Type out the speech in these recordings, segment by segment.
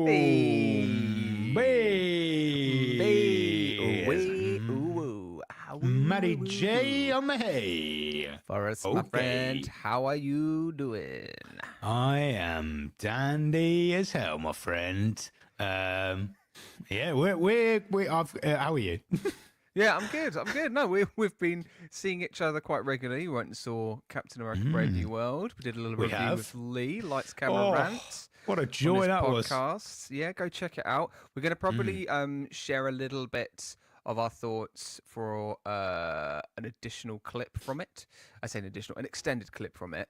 Hey. Matty J on the hay. Forrest, my friend, how are you doing? I am dandy as hell, my friend. Yeah, how are you? Yeah, I'm good. No, we've been seeing each other quite regularly. We went and saw Captain America: Brave New World. We did a little review with Lee, Lights, Camera, Rant. What a joy that podcast. Yeah, go check it out. We're going to probably share a little bit of our thoughts for an additional clip from it. I say an extended clip from it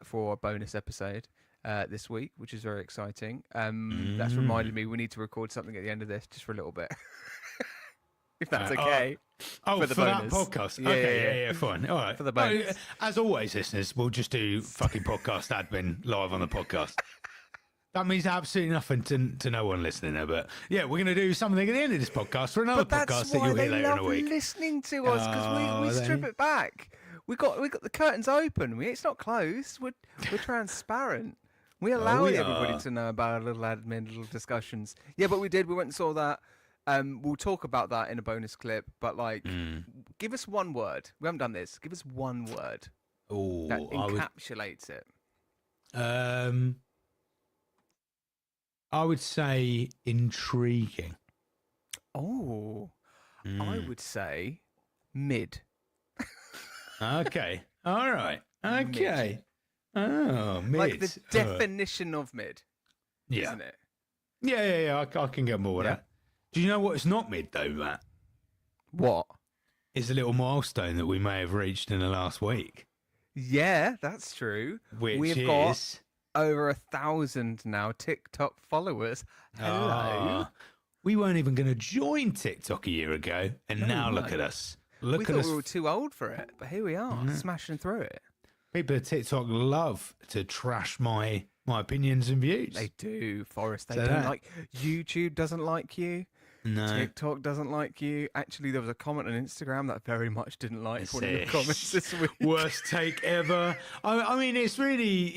for a bonus episode this week, which is very exciting. That's reminded me we need to record something at the end of this just for a little bit. If that's okay. For that podcast. Yeah, okay, yeah, fine. All right. For the bonus. As always, listeners, we'll just do fucking podcast admin live on the podcast. That means absolutely nothing to no one listening there, but yeah, we're going to do something at the end of this podcast for another podcast that you'll hear later in a week. Listening to us because we strip it back. We got the curtains open. It's not closed. We're transparent. We allow everybody to know about our little admin, little discussions. Yeah, but we did. We went and saw that. We'll talk about that in a bonus clip. But give us one word. We haven't done this. Give us one word that encapsulates it. I would say intriguing. Oh, I would say mid. Okay. All right. Okay. Mid. Oh, mid. Like the definition of mid. Yeah. Isn't it? Yeah. I can get more with that. Do you know what is not mid though, Matt? What? Is a little milestone that we may have reached in the last week. Yeah, that's true. We've got over 1,000 now TikTok followers. Hello. We weren't even going to join TikTok a year ago, and now look at us. We thought we were too old for it, but here we are, smashing through it. People at TikTok love to trash my opinions and views. They do, Forrest. They don't like YouTube. Doesn't like you. No. TikTok doesn't like you. Actually, there was a comment on Instagram that very much didn't like one of your comments this week. Worst take ever. I mean, it's really,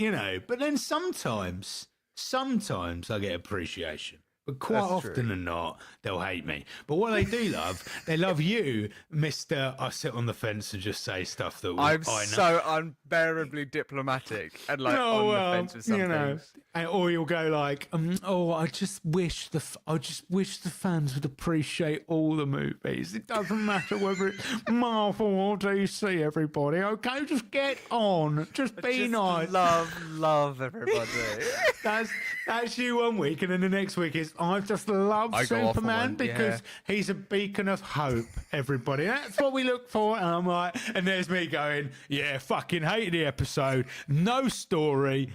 but then sometimes I get appreciation. But quite often than not, they'll hate me. But what they do love, they love you, Mr. I sit on the fence and just say stuff that I know. So unbearably diplomatic and on the fence with some things. Or you'll go like, I just wish the fans would appreciate all the movies. It doesn't matter whether it's Marvel or DC, everybody. Okay, just get on. Just be nice. Love everybody. That's you one week, and then the next week is I just love Superman because he's a beacon of hope, everybody. That's what we look for. And I'm like, and there's me going, yeah, fucking hated the episode. No story.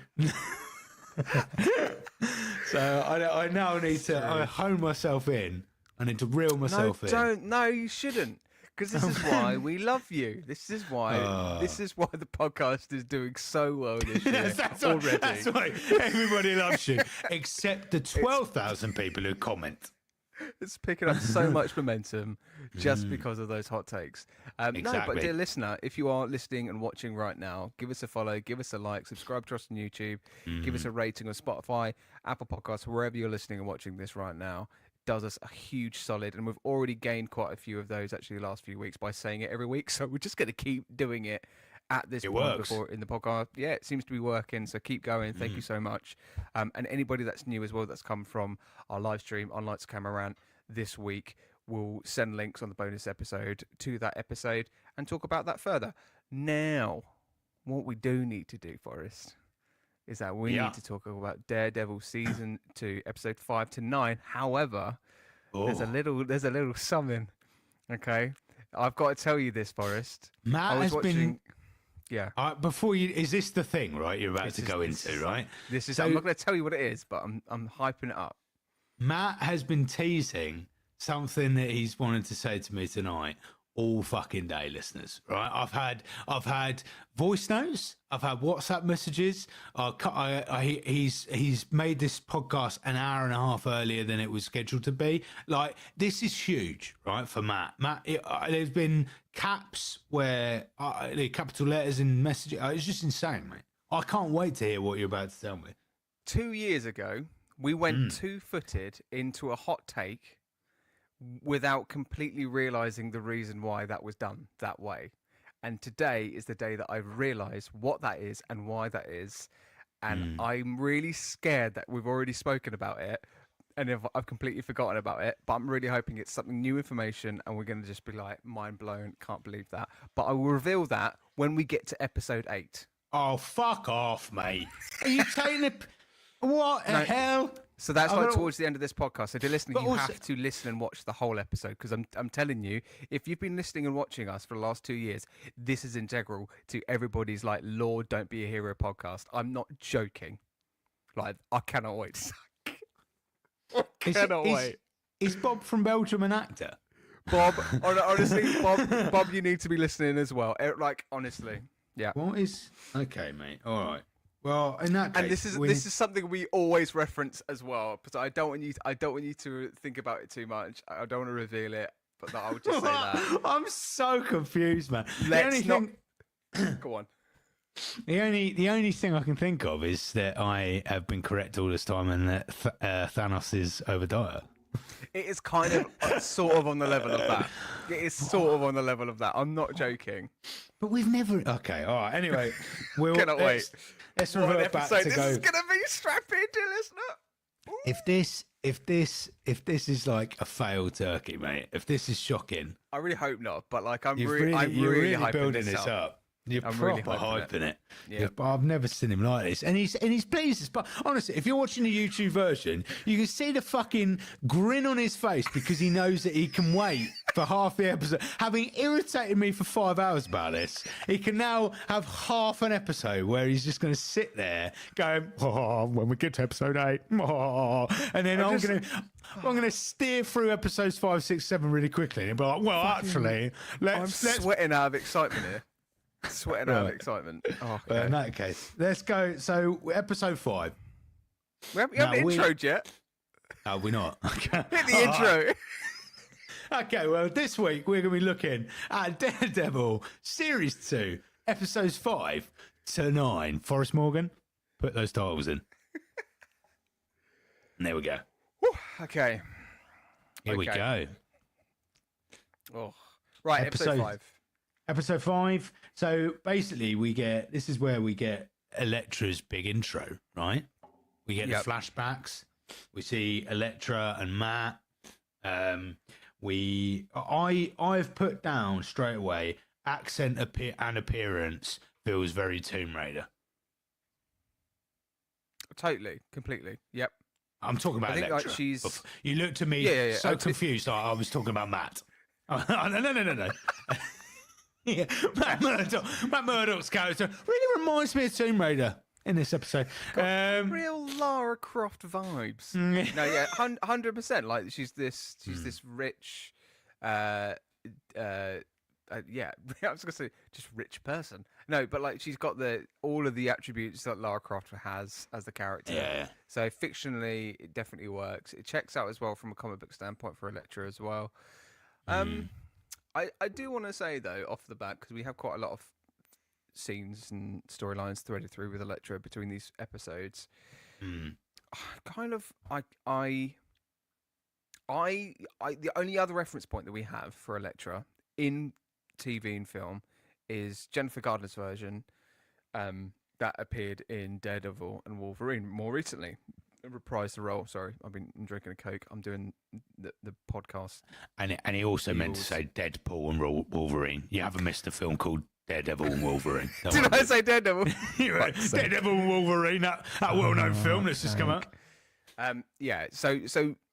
So I now need to hone myself in. I need to reel myself in. No, you shouldn't. Because this is why we love you. This is why the podcast is doing so well this year already. That's why everybody loves you, except the 12,000 people who comment. It's picking up so much momentum just because of those hot takes. Exactly. No, but dear listener, if you are listening and watching right now, give us a follow, give us a like, subscribe to us on YouTube, give us a rating on Spotify, Apple Podcasts, wherever you're listening and watching this right now. Does us a huge solid, and we've already gained quite a few of those actually the last few weeks by saying it every week, so we're just going to keep doing it at this point before in the podcast. Yeah, it seems to be working, so keep going. Thank you so much. And anybody that's new as well that's come from our live stream on Lights Camera Rant this week, we'll send links on the bonus episode to that episode and talk about that further. Now, what we do need to do, Forrest, is that we need to talk about Daredevil season 2, episode 5 to 9. However, there's a little something. Okay, I've got to tell you this, Forrest. Matt has been. Yeah. Before you, is this the thing, right? You're about to go into, right? This is. So, I'm not going to tell you what it is, but I'm hyping it up. Matt has been teasing something that he's wanted to say to me tonight all fucking day, listeners. Right? I've had voice notes. I've had WhatsApp messages. He's made this podcast an hour and a half earlier than it was scheduled to be. Like, this is huge, right, for Matt. There's been caps where the capital letters in messages. It's just insane, mate. I can't wait to hear what you're about to tell me. 2 years ago, We went 2-footed into a hot take without completely realizing the reason why that was done that way. And today is the day that I've realized what that is and why that is. And I'm really scared that we've already spoken about it and if I've completely forgotten about it. But I'm really hoping it's something new information and we're going to just be like, mind blown, can't believe that. But I will reveal that when we get to episode 8. Oh, fuck off, mate. Are you taking it? What the hell? So that's like towards the end of this podcast. So if you're listening, you have to listen and watch the whole episode because I'm telling you, if you've been listening and watching us for the last 2 years, this is integral to everybody's like Lord, Don't Be a Hero podcast. I'm not joking. Like I cannot wait. I cannot wait. Is Bob from Belgium an actor? Bob, honestly, Bob, you need to be listening as well. Like honestly, yeah. What is okay, mate? All right. Well, in that case, and this is something we always reference as well. But I don't want you to think about it too much. I don't want to reveal it, but I'll just say that. I'm so confused, man. Go on. The only thing I can think of is that I have been correct all this time, and that Thanos is Obadiah. It is kind of sort of on the level of that. It is sort of on the level of that. I'm not joking. But we've never. Okay, all right. Anyway, cannot wait. Let's revert back to this is gonna be strapping to listener. If this is like a failed turkey, mate. If this is shocking, I really hope not. But like, you're really building this up. You're I'm proper really hyping it. Yeah. But I've never seen him like this. And he's pleased. But honestly, if you're watching the YouTube version, you can see the fucking grin on his face because he knows that he can wait for half the episode. Having irritated me for 5 hours about this, he can now have half an episode where he's just going to sit there going, oh, when we get to episode 8, oh, and then I'm going to steer through episodes 5, 6, 7 really quickly and be like, well, actually, I'm sweating out of excitement here. Sweating out of excitement. Oh, okay. In that case, let's go. So, episode 5. We haven't introed yet. Oh, we're not. Okay. Hit the intro. Okay, well, this week we're going to be looking at Daredevil Series 2, episodes 5 to 9. Forrest Morgan, put those titles in. And there we go. Whew, okay. Here we go. Oh, right, episode 5. Episode 5. So basically, this is where we get Elektra's big intro, right? We get the flashbacks. We see Elektra and Matt. I've put down straight away accent and appearance feels very Tomb Raider. Totally, completely. Yep. I'm talking about Elektra. Like you looked at me so confused. Like I was talking about Matt. No. Yeah, Matt Murdock's character really reminds me of Tomb Raider in this episode. Real Lara Croft vibes. No, yeah, 100%. Like she's this rich, yeah. I was gonna say just rich person. No, but like she's got all of the attributes that Lara Croft has as the character. Yeah. So fictionally, it definitely works. It checks out as well from a comic book standpoint for Elektra as well. I do want to say though, off the bat, because we have quite a lot of scenes and storylines threaded through with Elektra between these episodes. Kind of, the only other reference point that we have for Elektra in TV and film is Jennifer Gardner's version that appeared in Daredevil and Wolverine more recently. Reprised the role. Sorry, I've been drinking a Coke. I'm doing the podcast. And he also meant to say Deadpool and Wolverine. You haven't missed a film called Daredevil and Wolverine. Did I say Daredevil? Right. Daredevil and Wolverine, that well-known film that's just come out. Yeah. So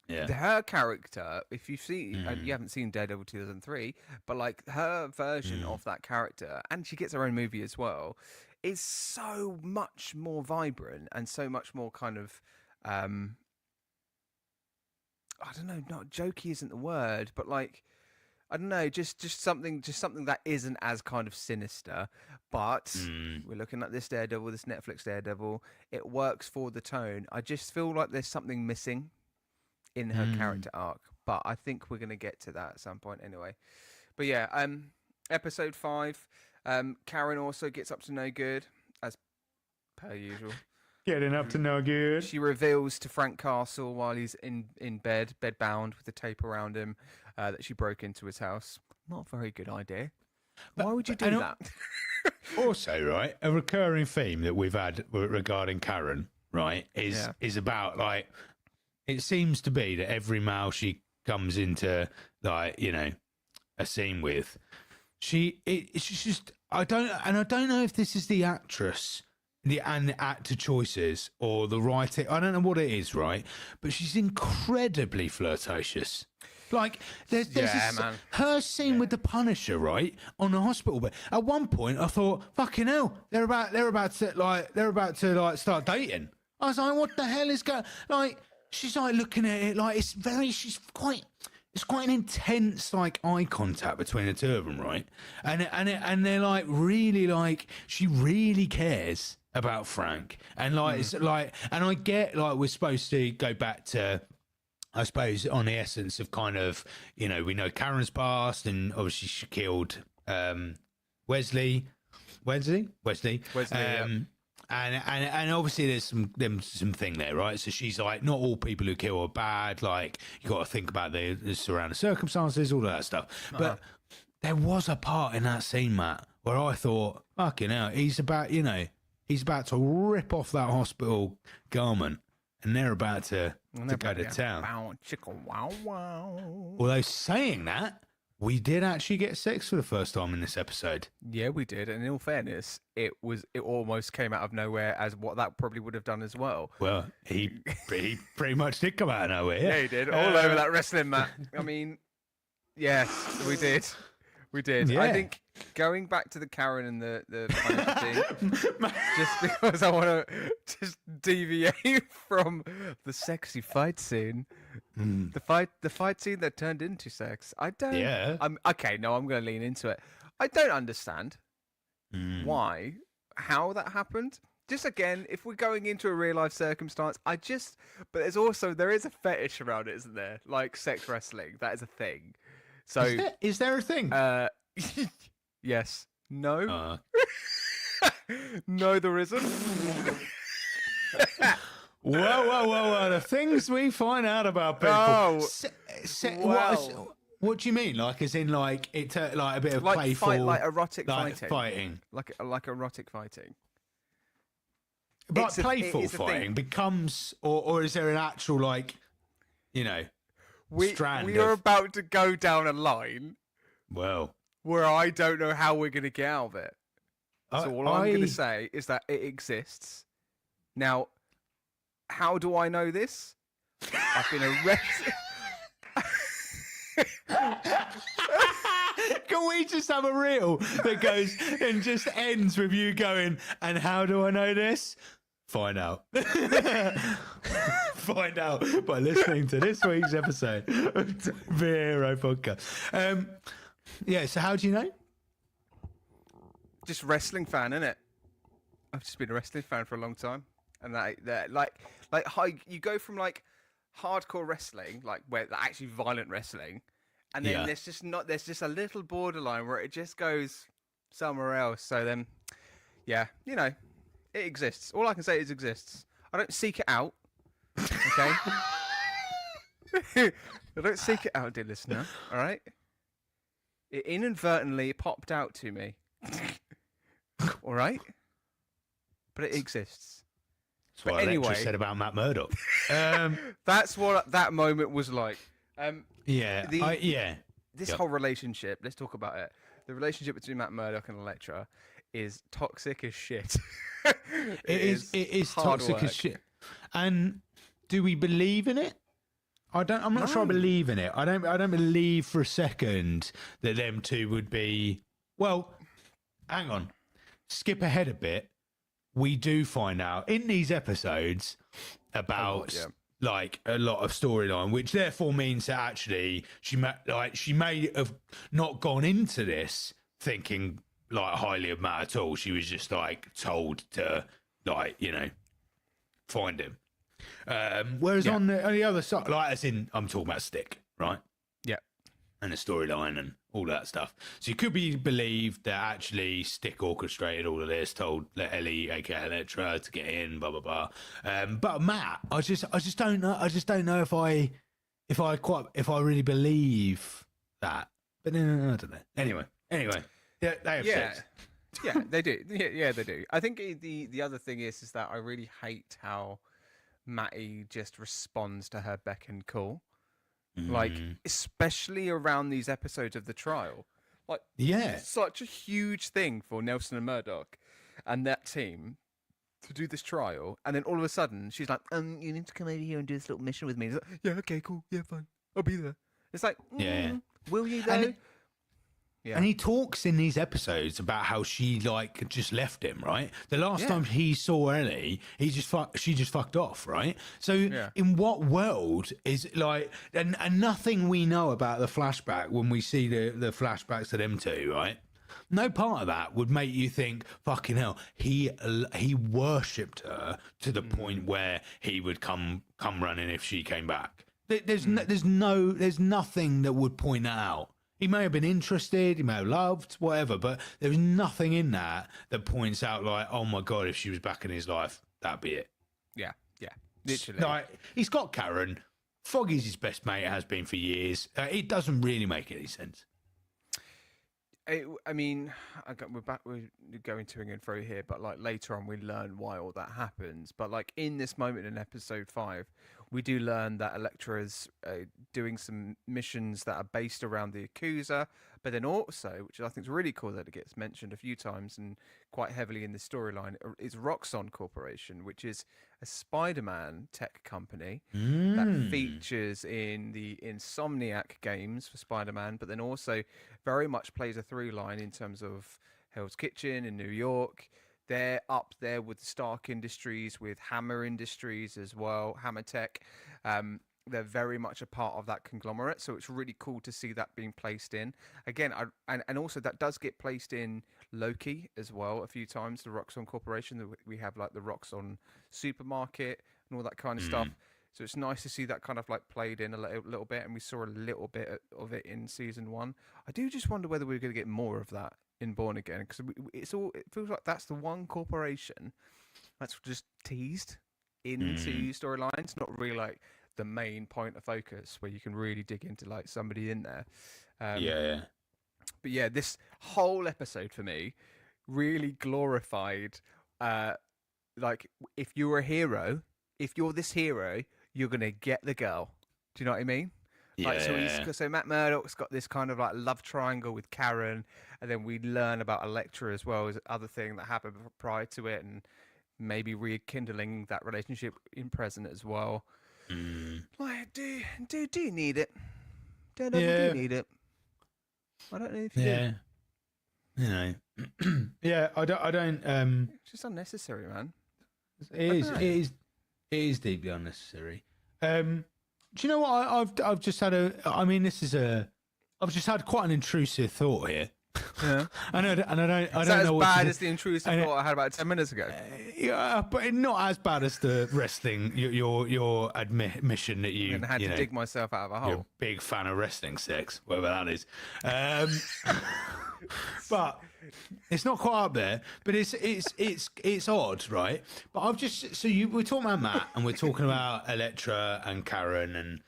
her character, if you see, you haven't seen Daredevil 2003, but like her version of that character, and she gets her own movie as well, is so much more vibrant and so much more kind of. I don't know, not jokey isn't the word, but like, I don't know, just something that isn't as kind of sinister. But we're looking at this Daredevil, this Netflix Daredevil. It works for the tone. I just feel like there's something missing in her character arc, but I think we're gonna get to that at some point anyway. But yeah, episode 5. Karen also gets up to no good as per usual. Getting up to no good. She reveals to Frank Castle while he's in bed bound with the tape around him, that she broke into his house. Not a very good idea. Why would you do that? Also, right, a recurring theme that we've had regarding Karen, right, is about, like, it seems to be that every male she comes into, like, you know, a scene with, it's just, I don't know if this is the actress and the actor choices or the writing. I don't know what it is, right? But she's incredibly flirtatious. Like, there's her scene with the Punisher, right, on the hospital bed. At one point, I thought, fucking hell, they're about to start dating. I was like, what the hell is going? Like, she's like looking at it, like it's quite an intense, like, eye contact between the two of them, right? And they're like really, like, she really cares about Frank, and like it's like, and I get, like, we're supposed to go back to, I suppose, on the essence of kind of, you know, we know Karen's past, and obviously she killed Wesley. Yeah. And obviously there's some thing there, right? So she's like, not all people who kill are bad. Like, you got to think about the surrounding circumstances, all of that stuff. But there was a part in that scene, Matt, where I thought, fucking hell, he's about to rip off that hospital garment. And they're about to go to town. Wow, chicka, wow, wow. Although saying that, we did actually get sex for the first time in this episode. Yeah, we did. And in all fairness, it almost came out of nowhere, as what that probably would have done as well. Well, he pretty much did come out of nowhere. Yeah, he did. All over that wrestling mat. I mean, yes, we did. We did. Yeah. I think going back to the Karen and the thing, just because I want to just deviate from the sexy fight scene, the fight scene that turned into sex. I don't. Yeah. I'm okay. No, I'm going to lean into it. I don't understand how that happened. Just again, if we're going into a real life circumstance, but there is a fetish around it, isn't there? Like sex wrestling, that is a thing. So is there a thing? Yes. No. No, there isn't. Whoa. The things we find out about people. Oh. What do you mean? Like, as in, like, it's like a bit of playful, like erotic fighting. Like erotic fighting. But playful fighting becomes, or is there an actual, like, you know, we are about to go down a line. Well, where I don't know how we're going to get out of it. So all I'm going to say is that it exists. Now, how do I know this? I've been arrested. Can we just have a reel that goes and just ends with you going, and how do I know this? Find out. Find out by listening to this week's episode of the Hero Podcast. Yeah, so how do you know? Just wrestling fan, innit? I've just been a wrestling fan for a long time. And like you go from like hardcore wrestling, like where actually violent wrestling, and then there's just a little borderline where it just goes somewhere else. So then, yeah, you know, it exists. All I can say is it exists. I don't seek it out. Okay? I don't seek it out, dear listener. All right? It inadvertently popped out to me. All right? But it exists. That's what I just said about Matt Murdock. That's what that moment was like. This whole relationship, let's talk about it. The relationship between Matt Murdock and Elektra is toxic as shit. It is toxic as shit. And do we believe in it? I'm not sure I believe in it. I don't believe for a second that them two would be. Well, hang on. Skip ahead a bit. We do find out in these episodes about like a lot of storyline, which therefore means that actually she may have not gone into this thinking like highly of Matt at all. She was just like told to, like, you know, find him. Whereas on the other side, like, as in, I'm talking about Stick, right? Yeah. and the storyline and all that stuff. So you could be believed that actually Stick orchestrated all of this, told Ellie, aka Electra, to get in, blah blah blah. But Matt, I just don't know. I just don't know if I really believe that. But no, I don't know. Anyway, yeah, they have sex. Yeah, they do. Yeah, they do. I think the other thing is that I really hate how Matty just responds to her beck and call. Like, especially around these episodes of the trial. Like, such a huge thing for Nelson and Murdoch and that team to do this trial. And then all of a sudden, she's like, you need to come over here and do this little mission with me. He's like, yeah, okay, cool. Yeah, fine. I'll be there. It's like, will you though? And he talks in these episodes about how she like just left him, right? The last time he saw Ellie, she just fucked off, right? So in what world is like, and nothing we know about the flashback when we see the flashbacks to them two, right? No part of that would make you think, fucking hell, he worshipped her to the point where he would come running if she came back. There's nothing that would point that out. He may have been interested, he may have loved, whatever, but there's nothing in that points out like, oh my God, if she was back in his life, that'd be it. Yeah, literally. Like, he's got Karen. Foggy's his best mate, has been for years. It doesn't really make any sense. I mean, we're going to and fro here, but like later on we learn why all that happens. But like in this moment in episode 5, we do learn that Elektra is doing some missions that are based around the Accuser, but then also, which I think is really cool that it gets mentioned a few times and quite heavily in the storyline, is Roxxon Corporation, which is a Spider-Man tech company that features in the Insomniac games for Spider-Man, but then also very much plays a through line in terms of Hell's Kitchen in New York. They're up there with Stark Industries, with Hammer Industries as well, Hammer Tech. They're very much a part of that conglomerate, so it's really cool to see that being placed in. Again, and also that does get placed in Loki as well a few times, the Roxxon Corporation. We have like the Roxxon supermarket and all that kind of stuff. So it's nice to see that kind of like played in a little bit, and we saw a little bit of it in season 1. I do just wonder whether we're going to get more of that in Born Again, because it feels like that's the one corporation that's just teased into storylines, not really like the main point of focus where you can really dig into like somebody in there. But yeah, this whole episode for me really glorified like if you're a hero, if you're this hero, you're gonna get the girl. Do you know what I mean? Yeah. Like, so Matt Murdock's got this kind of like love triangle with Karen, and then we learn about Elektra as well as other thing that happened prior to it, and maybe rekindling that relationship in present as well. Like, do you need it? Daredevil, do you need it? I don't know if you do. You know, I don't. It's just unnecessary, man. It is deeply unnecessary. Do you know what? I've just had I've just had quite an intrusive thought here. Yeah, I know, and I don't as know what bad as the intrusive thought I had about 10 minutes ago. Yeah, but not as bad as the wrestling. Your admission that you had to dig myself out of a hole. You're a big fan of wrestling sex, whatever that is. But it's not quite up there. But it's odd, right? But we're talking about Matt, and we're talking about Elektra and Karen and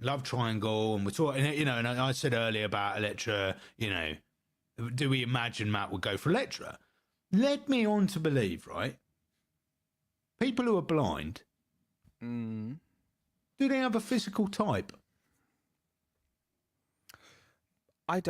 love triangle, and we're talking, and I said earlier about Elektra, do we imagine Matt would go for Elektra? Led me on to believe, right? People who are blind, do they have a physical type? I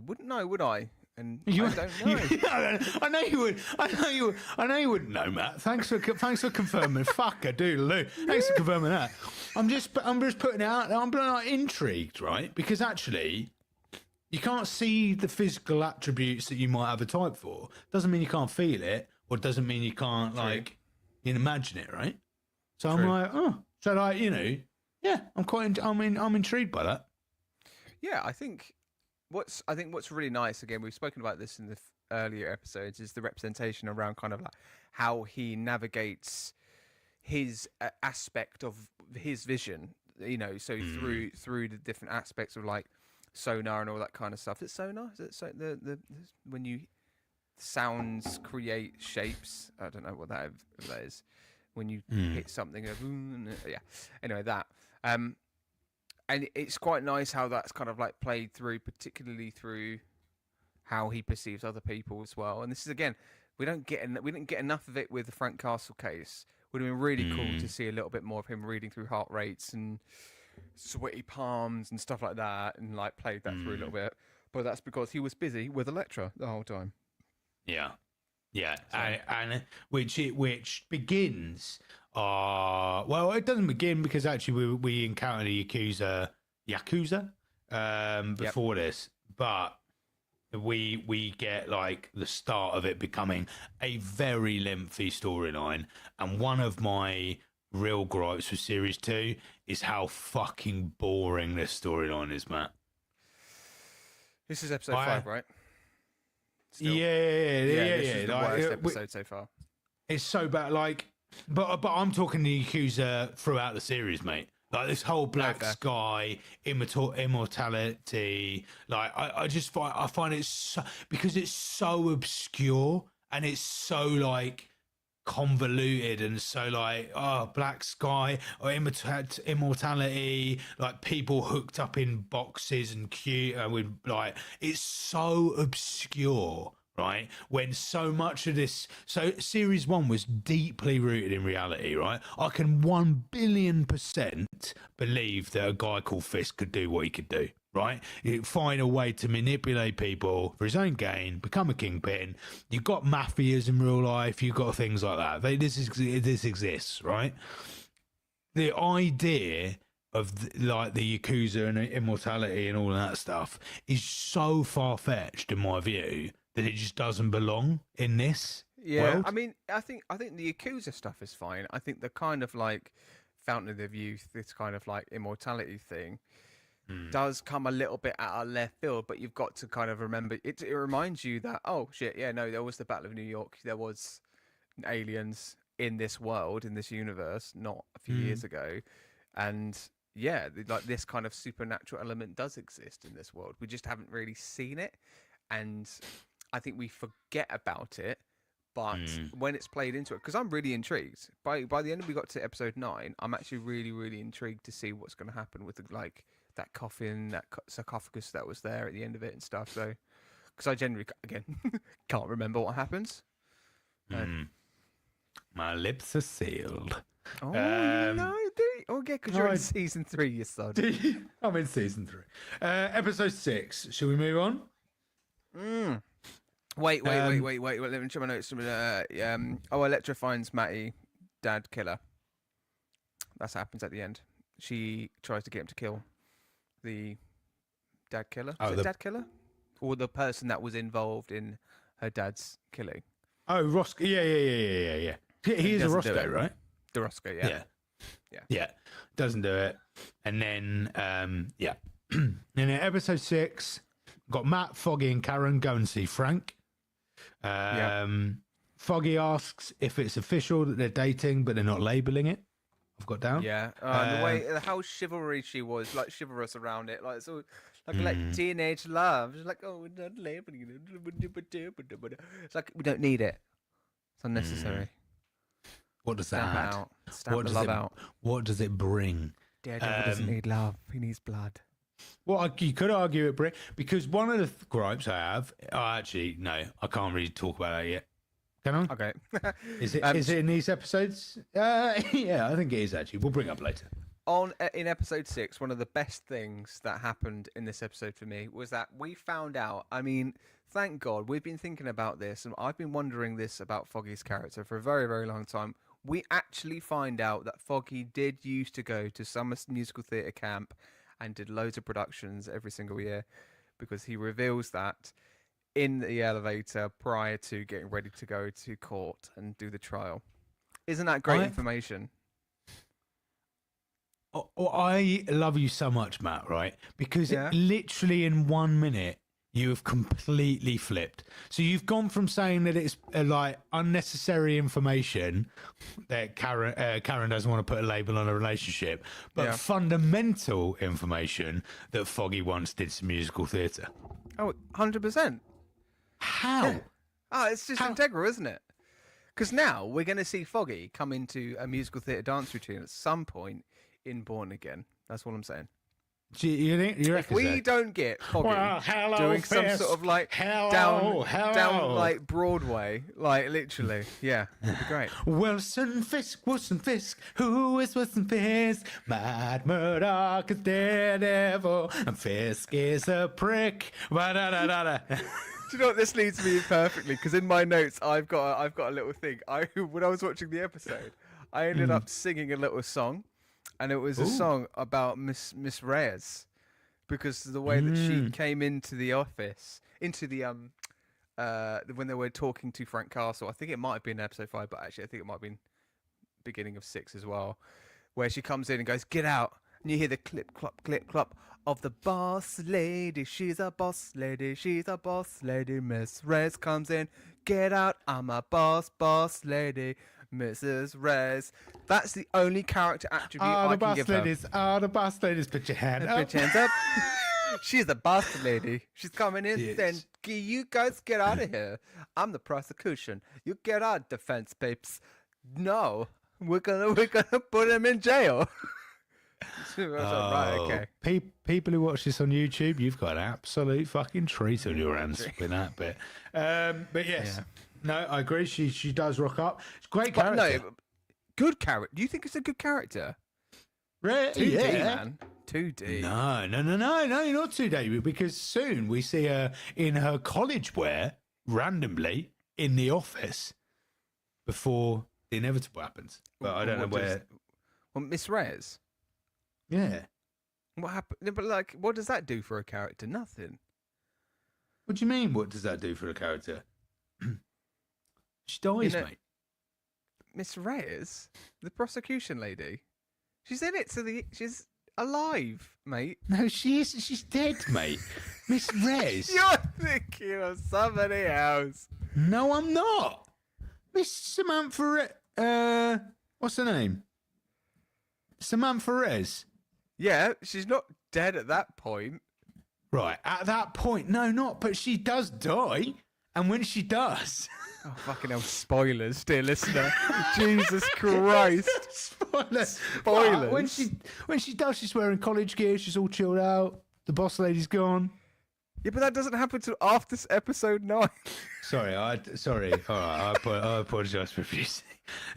wouldn't know, would I? And I don't know. I know you would. I know you wouldn't know, Matt. Thanks for confirming. Fuck a doodle-oo. Thanks for confirming that. I'm just putting it out there. I'm like intrigued, right? Because actually, you can't see the physical attributes that you might have a type for. Doesn't mean you can't feel it, or doesn't mean you can't imagine it, right? So True. I'm like, I'm intrigued by that. Yeah, I think what's really nice, again, we've spoken about this in the earlier episodes, is the representation around kind of like how he navigates his aspect of his vision, so through the different aspects of like sonar and all that kind of stuff. Is it sonar? Is it the when you sounds create shapes? I don't know what that is. When you hit something, yeah. Anyway, that and it's quite nice how that's kind of like played through, particularly through how he perceives other people as well. And this is again, we didn't get enough of it with the Frank Castle case. Would have been really cool to see a little bit more of him reading through heart rates and sweaty palms and stuff like that, and like played that through a little bit. But that's because he was busy with Elektra the whole time. Yeah, yeah, so. and which begins. Well, it doesn't begin because actually we encountered a Yakuza before this, but we get like the start of it becoming a very lengthy storyline, and one of my real gripes with series 2 is how fucking boring this storyline is, Matt. This is episode 5, right? Still. Yeah. This is the worst episode so far. It's so bad. Like, but I'm talking the Yakuza throughout the series, mate. Like this whole Black Sky immortality. Like, I just find it so, because it's so obscure and it's so like convoluted and so like Black Sky or immortality, like people hooked up in boxes and with like, it's so obscure, right? When so much of this, so series 1 was deeply rooted in reality, right? I can 1,000,000,000% believe that a guy called Fisk could do what he could do, right? He'd find a way to manipulate people for his own gain, become a kingpin. You've got mafias in real life. You've got things like that. This exists, right? The idea of like the Yakuza and immortality and all of that stuff is so far-fetched in my view that it just doesn't belong in this world. I mean, I think the Yakuza stuff is fine. I think the kind of like Fountain of Youth, this kind of like immortality thing, does come a little bit out of left field, but you've got to kind of remember it. It reminds you that, oh shit, yeah, no, there was the Battle of New York. There was aliens in this world, in this universe, not a few years ago, and yeah, like this kind of supernatural element does exist in this world. We just haven't really seen it, and I think we forget about it. But when it's played into it, because I'm really intrigued. By the end we got to episode 9, I'm actually really, really intrigued to see what's going to happen with like that coffin, that sarcophagus that was there at the end of it and stuff. So, because I generally, again, can't remember what happens. My lips are sealed. Oh, no, do you? Oh, yeah, because you're in season 3, you son. I'm in season 3. Episode 6. Shall we move on? Wait. Let me check my notes. Elektra finds Matty, dad killer. That's what happens at the end. She tries to get him to kill the dad killer. Is it dad killer? Or the person that was involved in her dad's killing? Oh, Roscoe. Yeah. He is a Roscoe, right? The Roscoe, yeah. Doesn't do it. And then, and in episode 6, got Matt, Foggy, and Karen go and see Frank. Foggy asks if it's official that they're dating, but they're not labeling it. I've got down. Yeah, the way how chivalry she was, like chivalrous around it, like so, like teenage love. She's like, oh, we're not labeling it. It's like we don't need it. It's unnecessary. What does that add? Stamp the love out. What does it bring? Daredevil doesn't need love. He needs blood. Well, you could argue it, Brit, because one of the gripes I have. Actually, no, I can't really talk about that yet. Can I? Okay. Is it in these episodes? Yeah, I think it is actually. We'll bring it up later. In episode 6, one of the best things that happened in this episode for me was that we found out. I mean, thank God, we've been thinking about this, and I've been wondering this about Foggy's character for a very, very long time. We actually find out that Foggy did used to go to Summer Musical Theatre Camp and did loads of productions every single year, because he reveals that in the elevator prior to getting ready to go to court and do the trial. Isn't that great information? I love you so much, Matt, right? Because literally in 1 minute, You have completely flipped. So you've gone from saying that it's like unnecessary information that Karen doesn't want to put a label on a relationship, but fundamental information that Foggy once did some musical theatre. Oh, 100%. How? Yeah. Oh, it's just integral, isn't it? Because now we're going to see Foggy come into a musical theatre dance routine at some point in Born Again. That's what I'm saying. You if we don't get Foggy doing some sort of like down like Broadway, like literally, yeah, it'd be great. Wilson Fisk, who is Wilson Fisk? Matt Murdock is Daredevil, and Fisk is a prick. Do you know what this leads me perfectly? Because in my notes, I've got a little thing. When I was watching the episode, I ended up singing a little song. And it was a song about Miss Reyes, because the way that she came into the office, into the when they were talking to Frank Castle. I think it might have been episode 5, but actually I think it might have been beginning of 6 as well, where she comes in and goes, "Get out!" and you hear the clip clop of the boss lady. She's a boss lady. She's a boss lady. Miss Reyes comes in. "Get out! I'm a boss lady. Mrs. Reyes." That's the only character attribute I can give her. The boss ladies, put your hand up. Put your hands up. She's the boss lady. She's coming in. Yes. Then you guys get out of here. I'm the prosecution. You get out, defense papes. No, we're gonna put him in jail. So I was like, right, okay. People who watch this on YouTube, you've got an absolute fucking treat on your hands with that bit. But yes. Yeah. No, I agree. She does rock up. It's a great character. No, good character. Do you think it's a good character? Right? 2D, man. 2D. No, you're not 2D, because soon we see her in her college wear randomly in the office before the inevitable happens. But I don't know where. Well, Miss Reyes. Yeah. What happened? But like, what does that do for a character? Nothing. What do you mean? What does that do for a character? She dies, mate. Miss Reyes, the prosecution lady, she's in it. She's alive, mate. No, she isn't. She's dead, mate. Miss Reyes. You're thinking of somebody else. No, I'm not. Miss Samantha. What's her name? Samantha Reyes. Yeah, she's not dead at that point. Right, at that point, no, not. But she does die, and when she does. Oh, fucking hell, spoilers, dear listener. Jesus Christ. Spoilers. When she does, she's wearing college gear, she's all chilled out, the boss lady's gone. Yeah, but that doesn't happen till after episode 9. Sorry. All right, I apologise for refusing.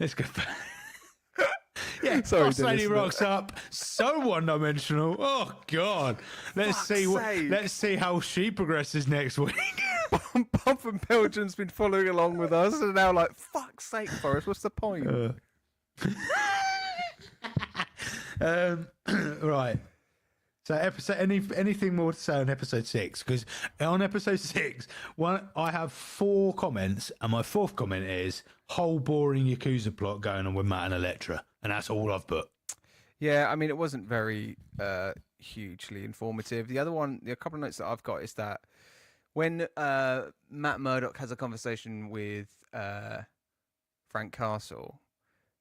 Let's go back. Yeah, sorry, boss lady rocks up, so one-dimensional. Oh God, let's see how she progresses next week. Bob from Belgium's been following along with us, and now like, fuck's sake, Forrest, what's the point? Right. So episode anything more to say on episode 6? Because on episode 6, I have 4 comments, and my 4th comment is whole boring Yakuza plot going on with Matt and Elektra, and that's all I've put. Yeah, I mean it wasn't very hugely informative. The couple of notes that I've got is that when Matt Murdock has a conversation with Frank Castle,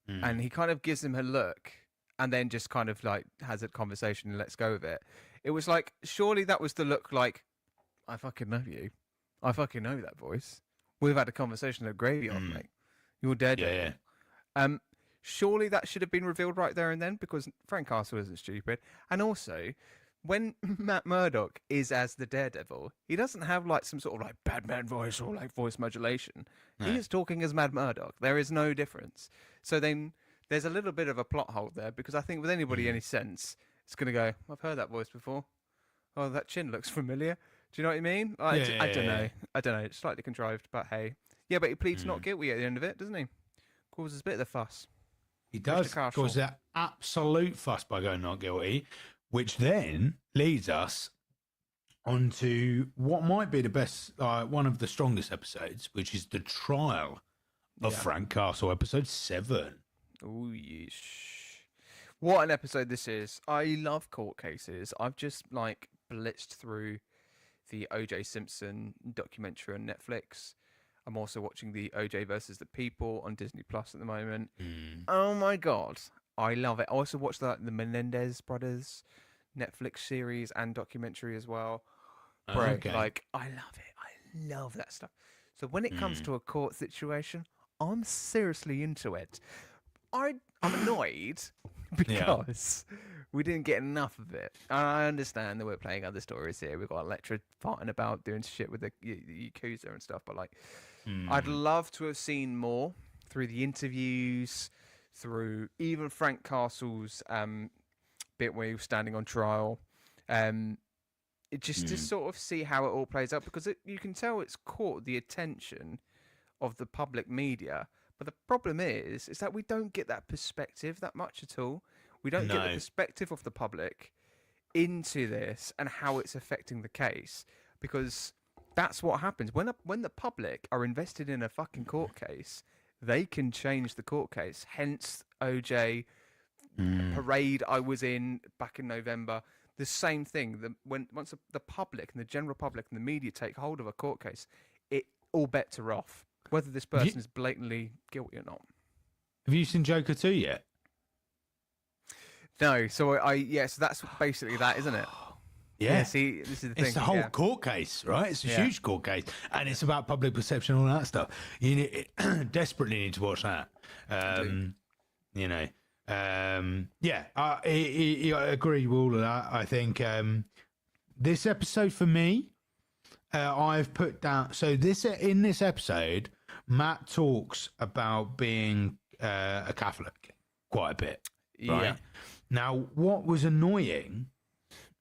and he kind of gives him a look. And then just kind of like has a conversation and lets go of it. It was like, surely that was the look like, I fucking know you. I fucking know that voice. We've had a conversation at gravy on, mate. You're dead. Yeah. Surely that should have been revealed right there and then, because Frank Castle isn't stupid. And also, when Matt Murdock is as the Daredevil, he doesn't have like some sort of like Batman voice or like voice modulation. No. He is talking as Matt Murdock. There is no difference. So then there's a little bit of a plot hole there, because I think with anybody any sense, it's going to go, I've heard that voice before. Oh, that chin looks familiar. Do you know what I mean? Like, I don't know. I don't know. It's slightly contrived, but hey. Yeah, but he pleads not guilty at the end of it, doesn't he? Causes a bit of the fuss. He does cause that absolute fuss by going not guilty, which then leads us onto what might be the best, one of the strongest episodes, which is the trial of Frank Castle, episode 7. Oh, yes. What an episode this is. I love court cases. I've just, like, blitzed through the OJ Simpson documentary on Netflix. I'm also watching the OJ versus the People on Disney Plus at the moment. Oh my god, I love it. I also watched the Menendez brothers Netflix series and documentary as well. Bro, Okay. like I love it. I love that stuff. So when it comes to a court situation, I'm seriously into it. I'm annoyed because we didn't get enough of it. I understand that we're playing other stories here. We've got Electra farting about doing shit with the Yakuza and stuff, but like, I'd love to have seen more through the interviews, through even Frank Castle's bit where he was standing on trial. Just to sort of see how it all plays out, because you can tell it's caught the attention of the public media. But the problem is that we don't get that perspective that much at all. We don't get the perspective of the public into this and how it's affecting the case, because that's what happens when the public are invested in a fucking court case. They can change the court case. Hence, OJ parade I was in back in November. The same thing. Once the public and the general public and the media take hold of a court case, all bets are off, whether this person is blatantly guilty or not. Have you seen Joker 2 yet? No, so so that's basically that, isn't it? Yeah. See, this is the thing. It's the whole court case, right? It's a huge court case, and it's about public perception and all that stuff. You desperately need to watch that. You know, I agree with all of that. I think this episode for me, I've put down. So in this episode, Matt talks about being a Catholic quite a bit. Right? Yeah. Now, what was annoying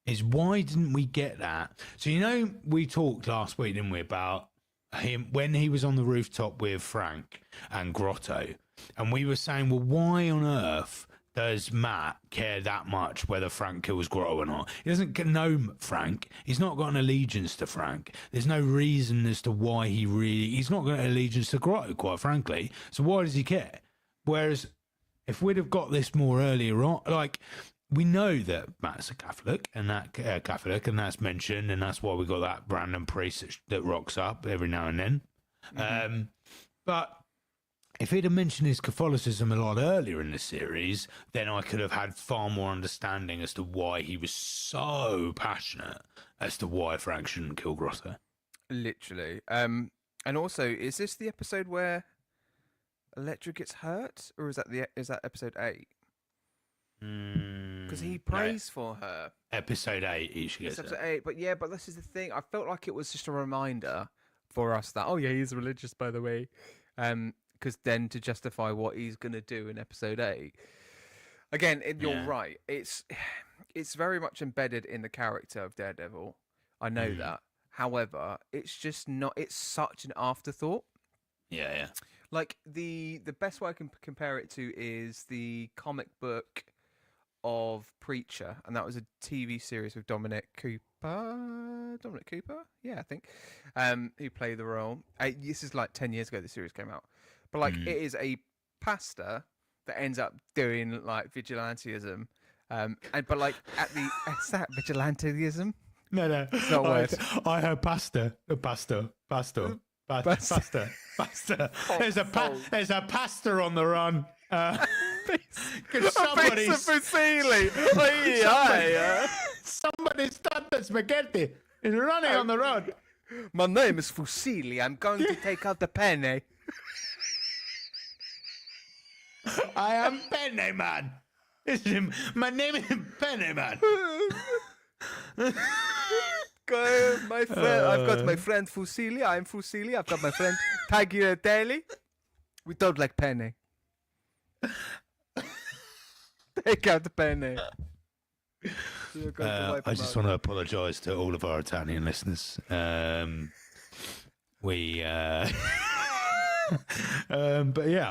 is why didn't we get that? So, we talked last week, didn't we, about him when he was on the rooftop with Frank and Grotto. And we were saying, well, why on earth does Matt care that much whether Frank kills Grotto or not? He doesn't know Frank. He's not got an allegiance to Frank. There's no reason as to why he's not got an allegiance to Grotto, quite frankly. So why does he care? Whereas if we'd have got this more earlier on, like, we know that Matt's a Catholic, and that's mentioned, and that's why we got that random priest that rocks up every now and then. But if he'd have mentioned his Catholicism a lot earlier in the series, then I could have had far more understanding as to why he was so passionate as to why Frank shouldn't kill Grotto. Literally. And also, is this the episode where Electra gets hurt, or is that episode 8? Because he prays for her. Episode 8, each gets episode 8, but this is the thing. I felt like it was just a reminder for us that he's religious, by the way, because then to justify what he's gonna do in episode 8. Again, you're right. It's very much embedded in the character of Daredevil. I know that. However, it's just not. It's such an afterthought. Yeah. Like the best way I can compare it to is the comic book of Preacher, and that was a TV series with Dominic Cooper, yeah, I think, who played the role. This is like 10 years ago the series came out, but like it is a pastor that ends up doing like vigilantism, but like is that vigilantism? No, it's not a word. I heard pastor. There's a pastor on the run. Somebody's done the spaghetti. He's running on the road. My name is Fusilli. I'm going to take out the penne. I am Penne Man. My name is Penne Man. My friend, I've got my friend Fusilli. I'm Fusilli. I've got my friend Tagliatelle. We don't like penne. Take out the penne. I just want to apologise to all of our Italian listeners. But yeah,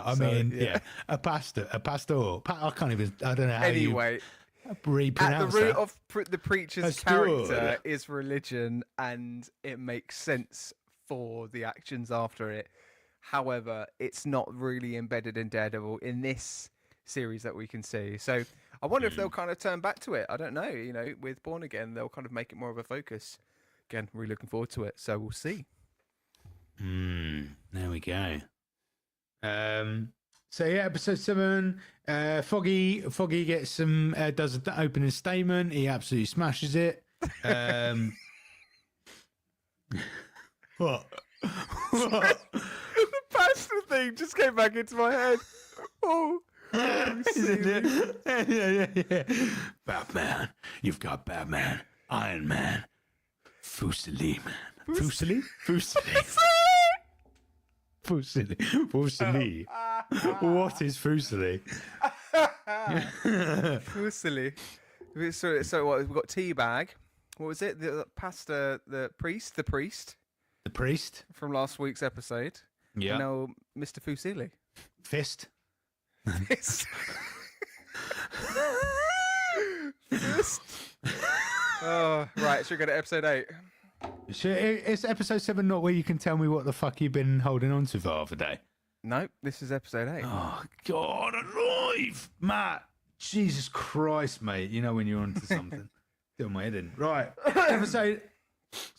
I mean, a pastor. I can't even. I don't know how. Anyway. At the root of the preacher's character is religion, and it makes sense for the actions after it. However, it's not really embedded in Daredevil in this series that we can see. So I wonder if they'll kind of turn back to it. I don't know. With Born Again, they'll kind of make it more of a focus again, really looking forward to it. So we'll see. There we go. So yeah, episode 7. Foggy gets some does an opening statement. He absolutely smashes it. What? The pasta thing just came back into my head. Oh, yeah. Batman, you've got Batman, Iron Man, Fusili, man. Fusili. What is Fusili? Fusili. So what? We've got Teabag. What was it? The pastor, the priest from last week's episode. Yeah. And now Mr. Fusili. Fist. Fist. Oh, right. So we go to episode 8. It's episode 7 not where you can tell me what the fuck you've been holding on to for half a day? Nope, this is episode 8. Oh, God alive! Matt, Jesus Christ, mate. You know when you're onto something. Doing my head in. Right.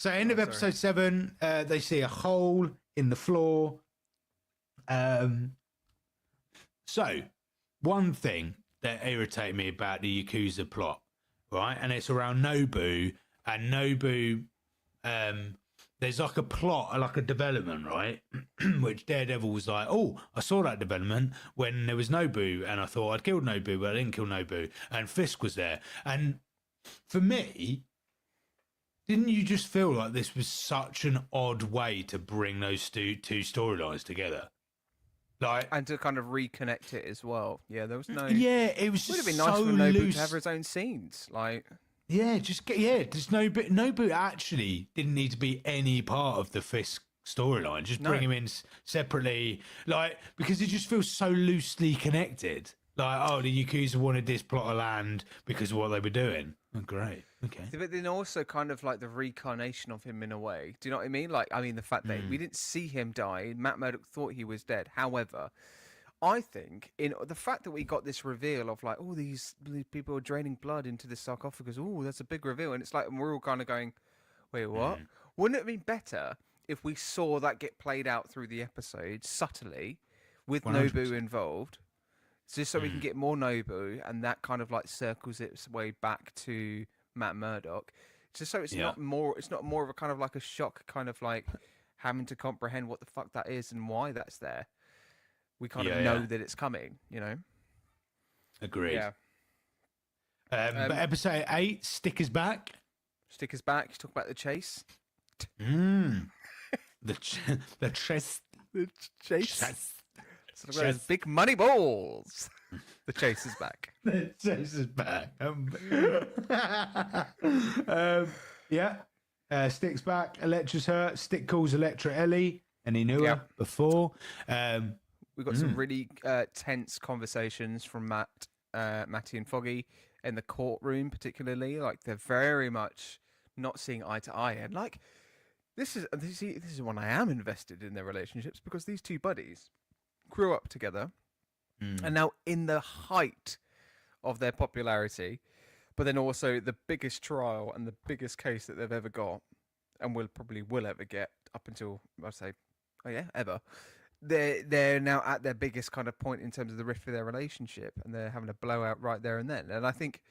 End of episode 7, they see a hole in the floor. So, one thing that irritated me about the Yakuza plot, right? And it's around Nobu, and Nobu, there's like a plot, like a development, right? Which Daredevil was like, oh, I saw that development when there was Nobu, and I thought I'd killed Nobu, but I didn't kill Nobu, and Fisk was there. And for me, didn't you just feel like this was such an odd way to bring those two storylines together? Like, and to kind of reconnect it as well. Yeah, there was no. Yeah, it was Would have just been nice so for Nobu loose. to have his own scenes, like. Yeah, just Nobu actually didn't need to be any part of the Fisk storyline. Just bring him in separately, like, because it just feels so loosely connected. Like, oh, the Yakuza wanted this plot of land because of what they were doing. Oh, great. Okay. But then also kind of like the reincarnation of him in a way. Do you know what I mean? Like, I mean, the fact that we didn't see him die. Matt Murdock thought he was dead. However, I think in the fact that we got this reveal of like, oh, these people are draining blood into the sarcophagus. Oh, that's a big reveal. And it's like, and we're all kind of going, wait, what? Wouldn't it have been better if we saw that get played out through the episode subtly with 100%. Nobu involved? Just so we can get more Nobu, and that kind of like circles its way back to Matt Murdock. Just so it's not more of a kind of like a shock, kind of like having to comprehend what the fuck that is and why that's there. We kind of know that it's coming, you know. Agreed. Yeah. But episode 8, Sticker's back. Sticker's back. Talk about the chase. The chase. The chase. Those big money balls. The chase is back. The chase is back. Stick's back. Electra's hurt. Stick calls Electra Ellie, and he knew her before. We've got some really tense conversations from Matty and Foggy in the courtroom, particularly. Like, they're very much not seeing eye to eye, and like this is when I am invested in their relationships, because these two buddies grew up together and now in the height of their popularity, but then also the biggest trial and the biggest case that they've ever got and will ever get up until, I'd say, ever. They're now at their biggest kind of point in terms of the rift of their relationship, and they're having a blowout right there and then. And I think,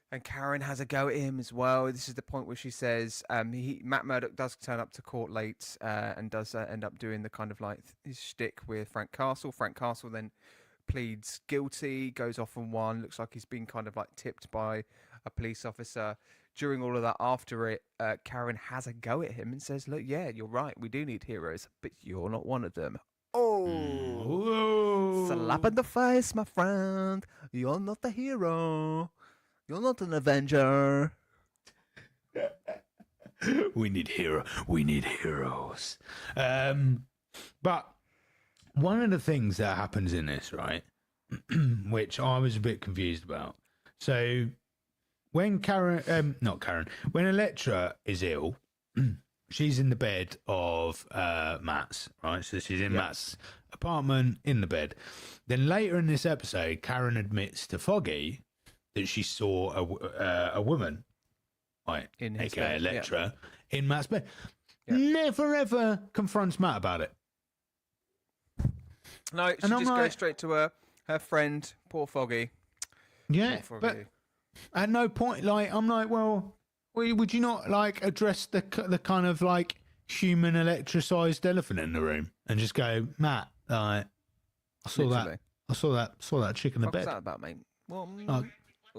and Karen has a go at him as well. This is the point where she says, Matt Murdock does turn up to court late and does end up doing the kind of like his shtick with Frank Castle. Frank Castle then pleads guilty, goes off on one. Looks like he's been kind of like tipped by a police officer. During all of that, after it, Karen has a go at him and says, look, yeah, you're right. We do need heroes, but you're not one of them. Oh, slap in the face, my friend. You're not the hero. You're not an Avenger. We need heroes. But one of the things that happens in this, right, which I was a bit confused about. So when when Electra is ill, she's in the bed of Matt's, right? So she's in Matt's apartment in the bed. Then later in this episode, Karen admits to Foggy that she saw a woman like, In his aka bed, yeah. Electra, in Matt's bed. Yeah. Never ever confronts Matt about it. No, she just goes straight to her friend, poor Foggy. Yeah, Poor but Foggy. at no point, like, I'm like, well, would you not like address the kind of like human electricized elephant in the room and just go, Matt, like, I saw that chick in the What was bed. that about, mate? Well,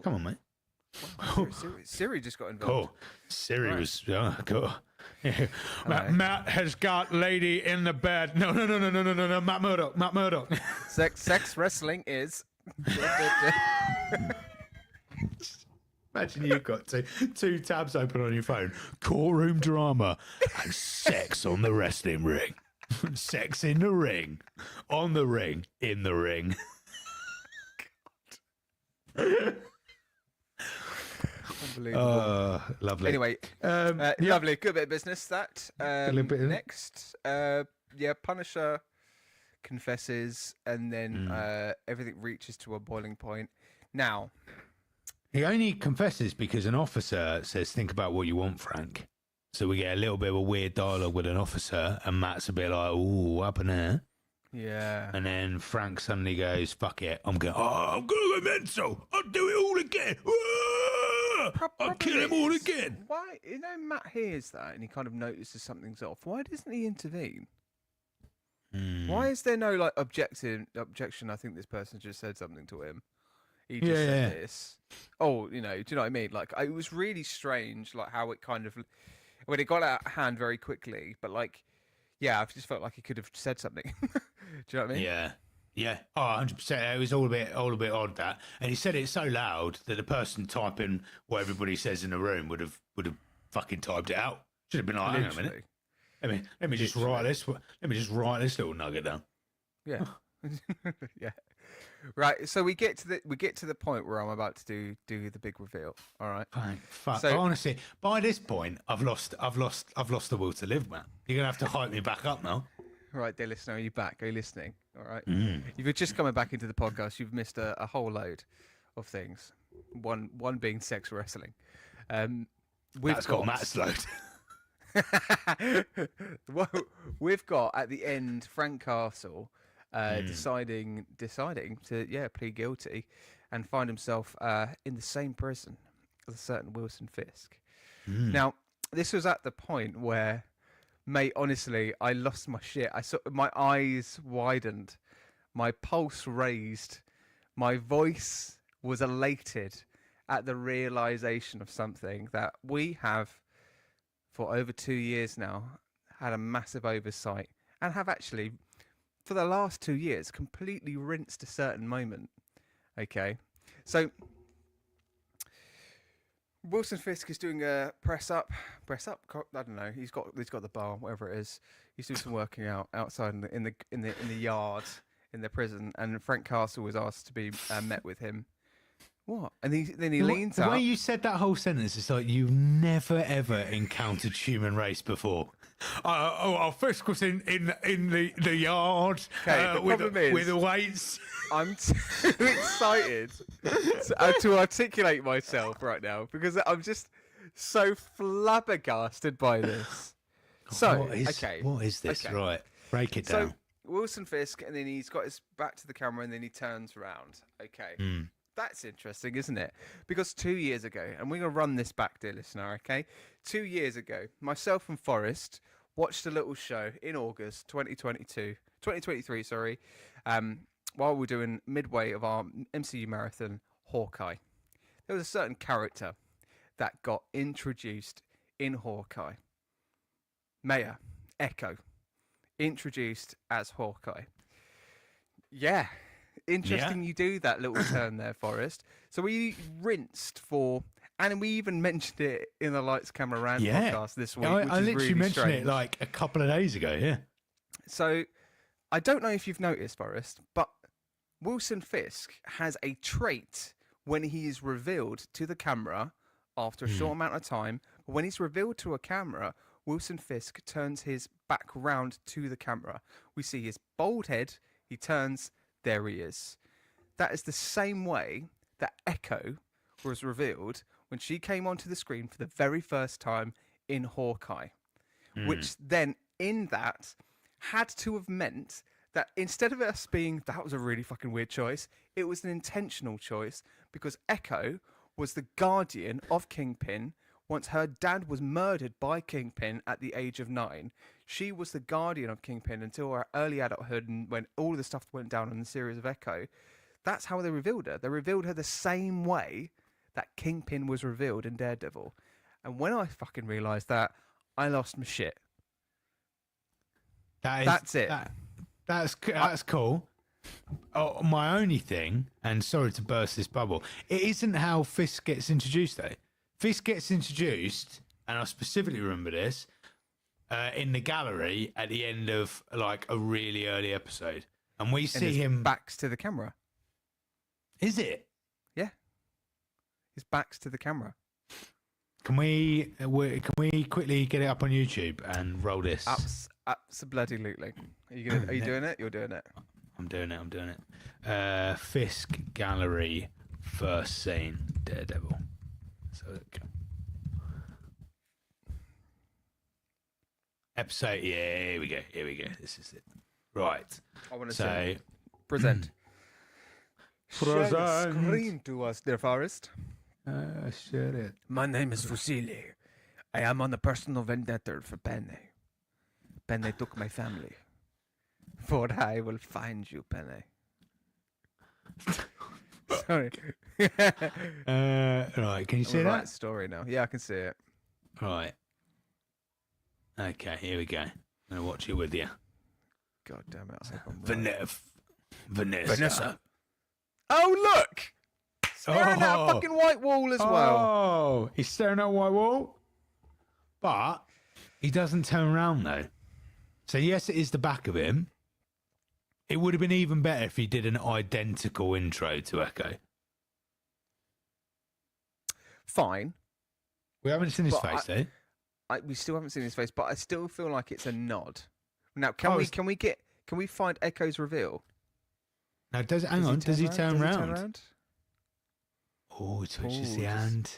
Come on, mate. wow, Siri just got involved. Cool. Siri was cool. Hello. Matt has got lady in the bed. No. Matt Murdoch. Sex wrestling is. Imagine you've got two tabs open on your phone. Courtroom drama and sex on the wrestling ring. Sex in the ring. On the ring. In the ring. Unbelievable. Lovely. Anyway, lovely. Good bit of business that. Next, Punisher confesses, and then everything reaches to a boiling point. Now, he only confesses because an officer says, think about what you want, Frank. So we get a little bit of a weird dialogue with an officer, and Matt's a bit like, ooh, what happened there? yeah. And then Frank suddenly goes, fuck it. I'm going to go mental. I'll do it all again. I'll kill him all again. Why? Matt hears that and he kind of notices something's off. Why doesn't he intervene? Why is there no like objection? I think this person just said something to him. He just said this. Oh, do you know what I mean? Like, it was really strange, like how it kind of, when it got out of hand very quickly. But like, yeah, I just felt like he could have said something. Do you know what I mean? Yeah. Oh, 100%. It was all a bit odd, that. And he said it so loud that the person typing what everybody says in the room would have fucking typed it out. Should have been like, hang on a minute. Let me just write this. Let me just write this little nugget down. Yeah. Yeah. Right. So we get to the point where I'm about to do the big reveal. All right. Fuck. So, honestly, by this point, I've lost the will to live, man. You're gonna have to hype me back up now. Right, dear listener, are you back? Are you listening? All right. If you're just coming back into the podcast, you've missed a whole load of things. One being sex wrestling. That's got Matt's load. Well, we've got at the end Frank Castle deciding to plead guilty and find himself in the same prison as a certain Wilson Fisk. Now, this was at the point where, mate, honestly, I lost my shit. My eyes widened, my pulse raised, my voice was elated at the realization of something that we have, for over 2 years now, had a massive oversight and have actually, for the last 2 years, completely rinsed a certain moment. Okay, so Wilson Fisk is doing a press up. I don't know. He's got the bar, whatever it is. He's doing some working out outside in the yard in the prison, and Frank Castle was asked to be met with him. What? And then he leans up. The way you said that whole sentence is like you've never ever encountered human race before. Fisk was in the yard with the weights. I'm too excited to articulate myself right now because I'm just so flabbergasted by this. So, what is this? Okay. Right, break it down. So Wilson Fisk, and then he's got his back to the camera, and then he turns around. Okay. That's interesting, isn't it? Because 2 years ago, and we're going to run this back, dear listener, okay? 2 years ago, myself and Forrest watched a little show in August 2023, sorry, while we were doing midway of our MCU marathon, Hawkeye. There was a certain character that got introduced in Hawkeye. Maya, Echo, introduced as Hawkeye. Yeah. Interesting you do that little turn there, Forrest. So we rinsed for, and we even mentioned it in the Lights Camera Rant podcast this week. I literally mentioned it like a couple of days ago, yeah. So I don't know if you've noticed, Forrest, but Wilson Fisk has a trait when he is revealed to the camera after a short amount of time. When he's revealed to a camera, Wilson Fisk turns his back round to the camera. We see his bald head, he turns, there he is. That is the same way that Echo was revealed when she came onto the screen for the very first time in Hawkeye, which then in that had to have meant that instead of us being, that was a really fucking weird choice, it was an intentional choice because Echo was the guardian of Kingpin once her dad was murdered by Kingpin at the age of 9. She was the guardian of Kingpin until her early adulthood and when all of the stuff went down in the series of Echo. That's how they revealed her. They revealed her the same way that Kingpin was revealed in Daredevil. And when I fucking realised that, I lost my shit. That's it. That's cool. Oh, my only thing, and sorry to burst this bubble, it isn't how Fisk gets introduced though. Fisk gets introduced, and I specifically remember this, in the gallery at the end of like a really early episode, and we see him backs to the camera. Is it? Yeah, his back's to the camera. Can we quickly get it up on YouTube and roll this? Absolutely. Are you doing it? You're doing it. I'm doing it. Fisk gallery first scene Daredevil. So episode. Yeah, here we go. This is it. Right. I want to say present. Share the screen to us, dear Forrest. Share it. My name is Fusili. I am on a personal vendetta for Penny. Penny took my family. For I will find you, Penny. Sorry. Right, can you see that? Story now. Yeah, I can see it. Right. Okay, here we go. I'm going to watch it with you. God damn it. I hope I'm right. Vanessa. Oh, look! Staring at a fucking white wall as well. Oh, he's staring at a white wall. But he doesn't turn around, though. So, yes, it is the back of him. It would have been even better if he did an identical intro to Echo. Fine. We haven't seen his face, though. We still haven't seen his face, but I still feel like it's a nod. Now, can we find Echo's reveal? Now, does he turn around? Oh, he twitches the hand.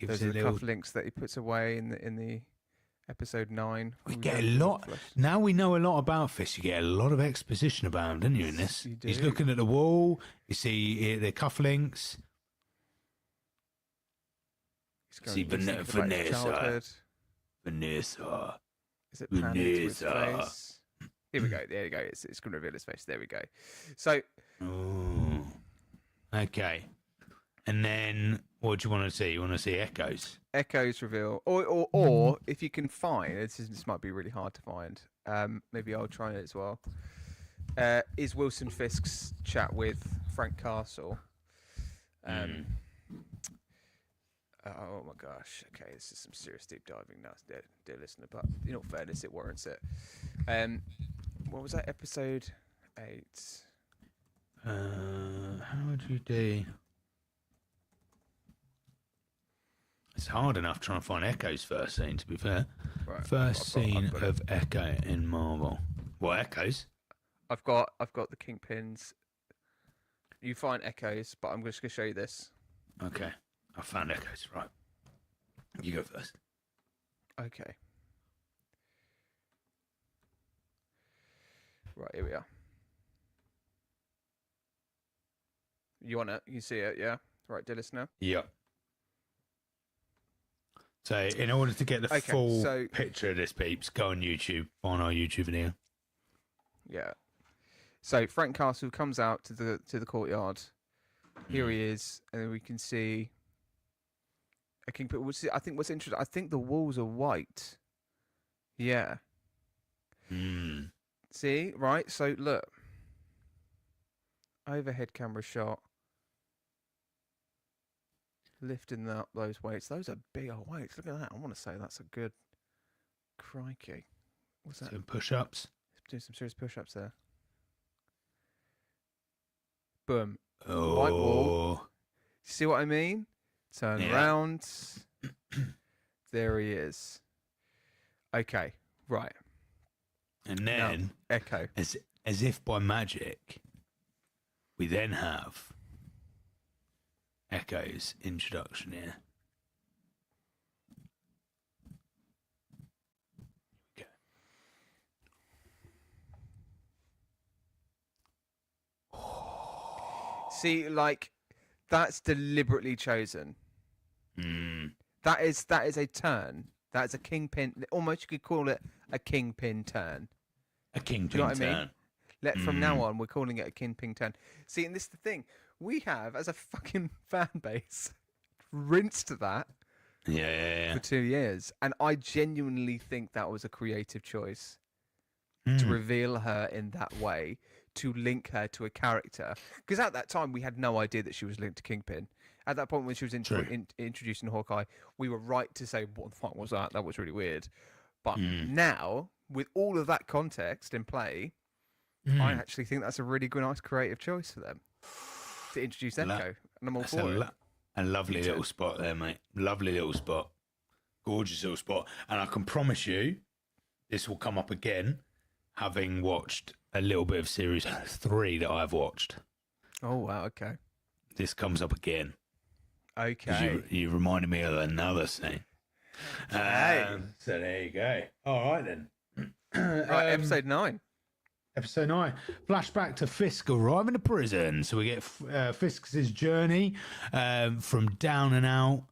Those are the cufflinks that he puts away in the episode 9. We get a lot. Now we know a lot about Fisk. You get a lot of exposition about him, don't you, in this? You do. He's looking at the wall. You see the cufflinks. See Vanessa. Vanessa. Is it panning to his face? Here we go. There you go. It's going to reveal his face. There we go. So. Oh. Okay. And then, what do you want to see? You want to see Echo's? Echo's reveal, or if you can find this might be really hard to find. Maybe I'll try it as well. Is Wilson Fisk's chat with Frank Castle? Oh my gosh. Okay, this is some serious deep diving now, dear listener. But in all fairness, it warrants it. What was that? Episode 8. How would you do? It's hard enough trying to find Echo's first scene, to be fair. Right. First scene of Echo in Marvel. What Echoes? I've got the Kingpins. You find Echoes, but I'm just going to show you this. Okay. I found Echoes. Right. You go first. Okay. Right, here we are. You want it? You see it, yeah? Right, dear listener? Yeah. So, in order to get the full picture of this, peeps, go on YouTube, find our YouTube video. Yeah. So, Frank Castle comes out to the courtyard. Here he is, and then we can see a Kingpin. I think what's interesting, I think the walls are white. Yeah. See? Right, so look. Overhead camera shot. Lifting up those weights. Those are big old weights. Look at that. I want to say that's a good... Crikey. What's that? Some push-ups. Do some serious push-ups there. Boom. Oh. White wall. See what I mean? Turn around. There he is. Okay. Right. And then... Now, Echo. As if by magic, we then have... Echo's introduction here. See, like, that's deliberately chosen. Mm. That is a turn. That's a kingpin. Almost you could call it a kingpin turn. A kingpin Do you know what turn. I mean? From now on, we're calling it a kingpin turn. See, and this is the thing. We have, as a fucking fan base, rinsed that for 2 years. And I genuinely think that was a creative choice to reveal her in that way, to link her to a character. Because at that time, we had no idea that she was linked to Kingpin. At that point, when she was introduced in Hawkeye, we were right to say, what the fuck was that? That was really weird. But now, with all of that context in play, I actually think that's a really good, nice creative choice for them to introduce Echo. And I'm all for it. A lovely little spot there, mate. Lovely little spot. Gorgeous little spot. And I can promise you, this will come up again, having watched a little bit of series 3 that I've watched. Oh, wow, okay. This comes up again. Okay. You reminded me of another scene. Okay. So there you go. All right, then. Right, episode 9. Episode 9. Flashback to Fisk arriving to prison. So we get Fisk's journey from down and out,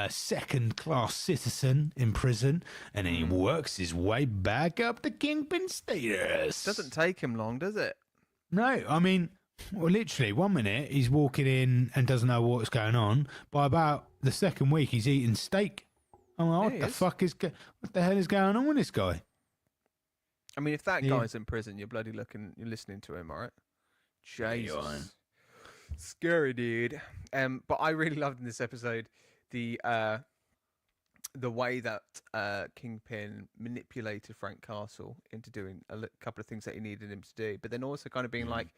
second-class citizen in prison, and then he works his way back up to Kingpin status. Doesn't take him long, does it? No, I mean, well, literally, 1 minute he's walking in and doesn't know what's going on. By about the second week, he's eating steak. I'm like, what the hell is going on with this guy? I mean, if that guy's in prison, you're listening to him, all right? Jesus. Scary, dude. But I really loved in this episode the way that Kingpin manipulated Frank Castle into doing a couple of things that he needed him to do, but then also kind of being like,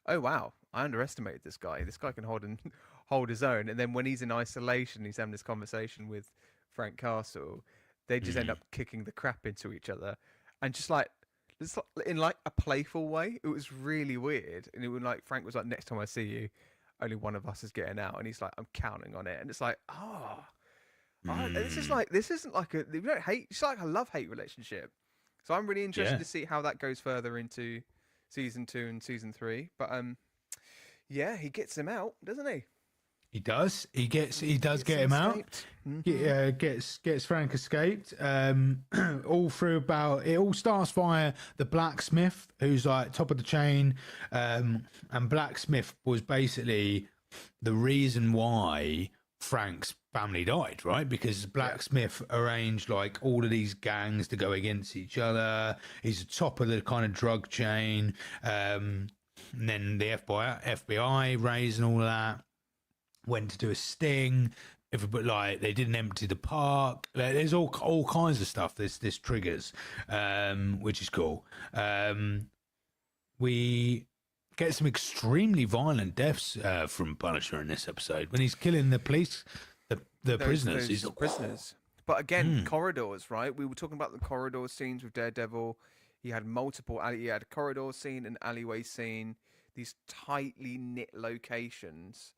oh, wow, I underestimated this guy. This guy can hold his own. And then when he's in isolation, he's having this conversation with Frank Castle, they just end up kicking the crap into each other. And just like, in like a playful way, it was really weird. And it was like, Frank was like, next time I see you, only one of us is getting out. And he's like, I'm counting on it. And it's like, this isn't like we don't hate, it's like a love-hate relationship. So I'm really interested to see how that goes further into season 2 and season 3. But he gets him out, doesn't he? He does. He does get him out. Gets Frank escaped. All through about it all starts via the blacksmith, who's like top of the chain. And blacksmith was basically the reason why Frank's family died, right? Because blacksmith arranged like all of these gangs to go against each other. He's the top of the kind of drug chain. And then the FBI raised and all of that. Went to do a sting. Everybody, like, they didn't empty the park. There's all kinds of stuff. This triggers, which is cool. We get some extremely violent deaths from Punisher in this episode when he's killing the police, the prisoners. Those prisoners. But again, corridors, right? We were talking about the corridor scenes with Daredevil. He had he had a corridor scene, an alleyway scene, these tightly knit locations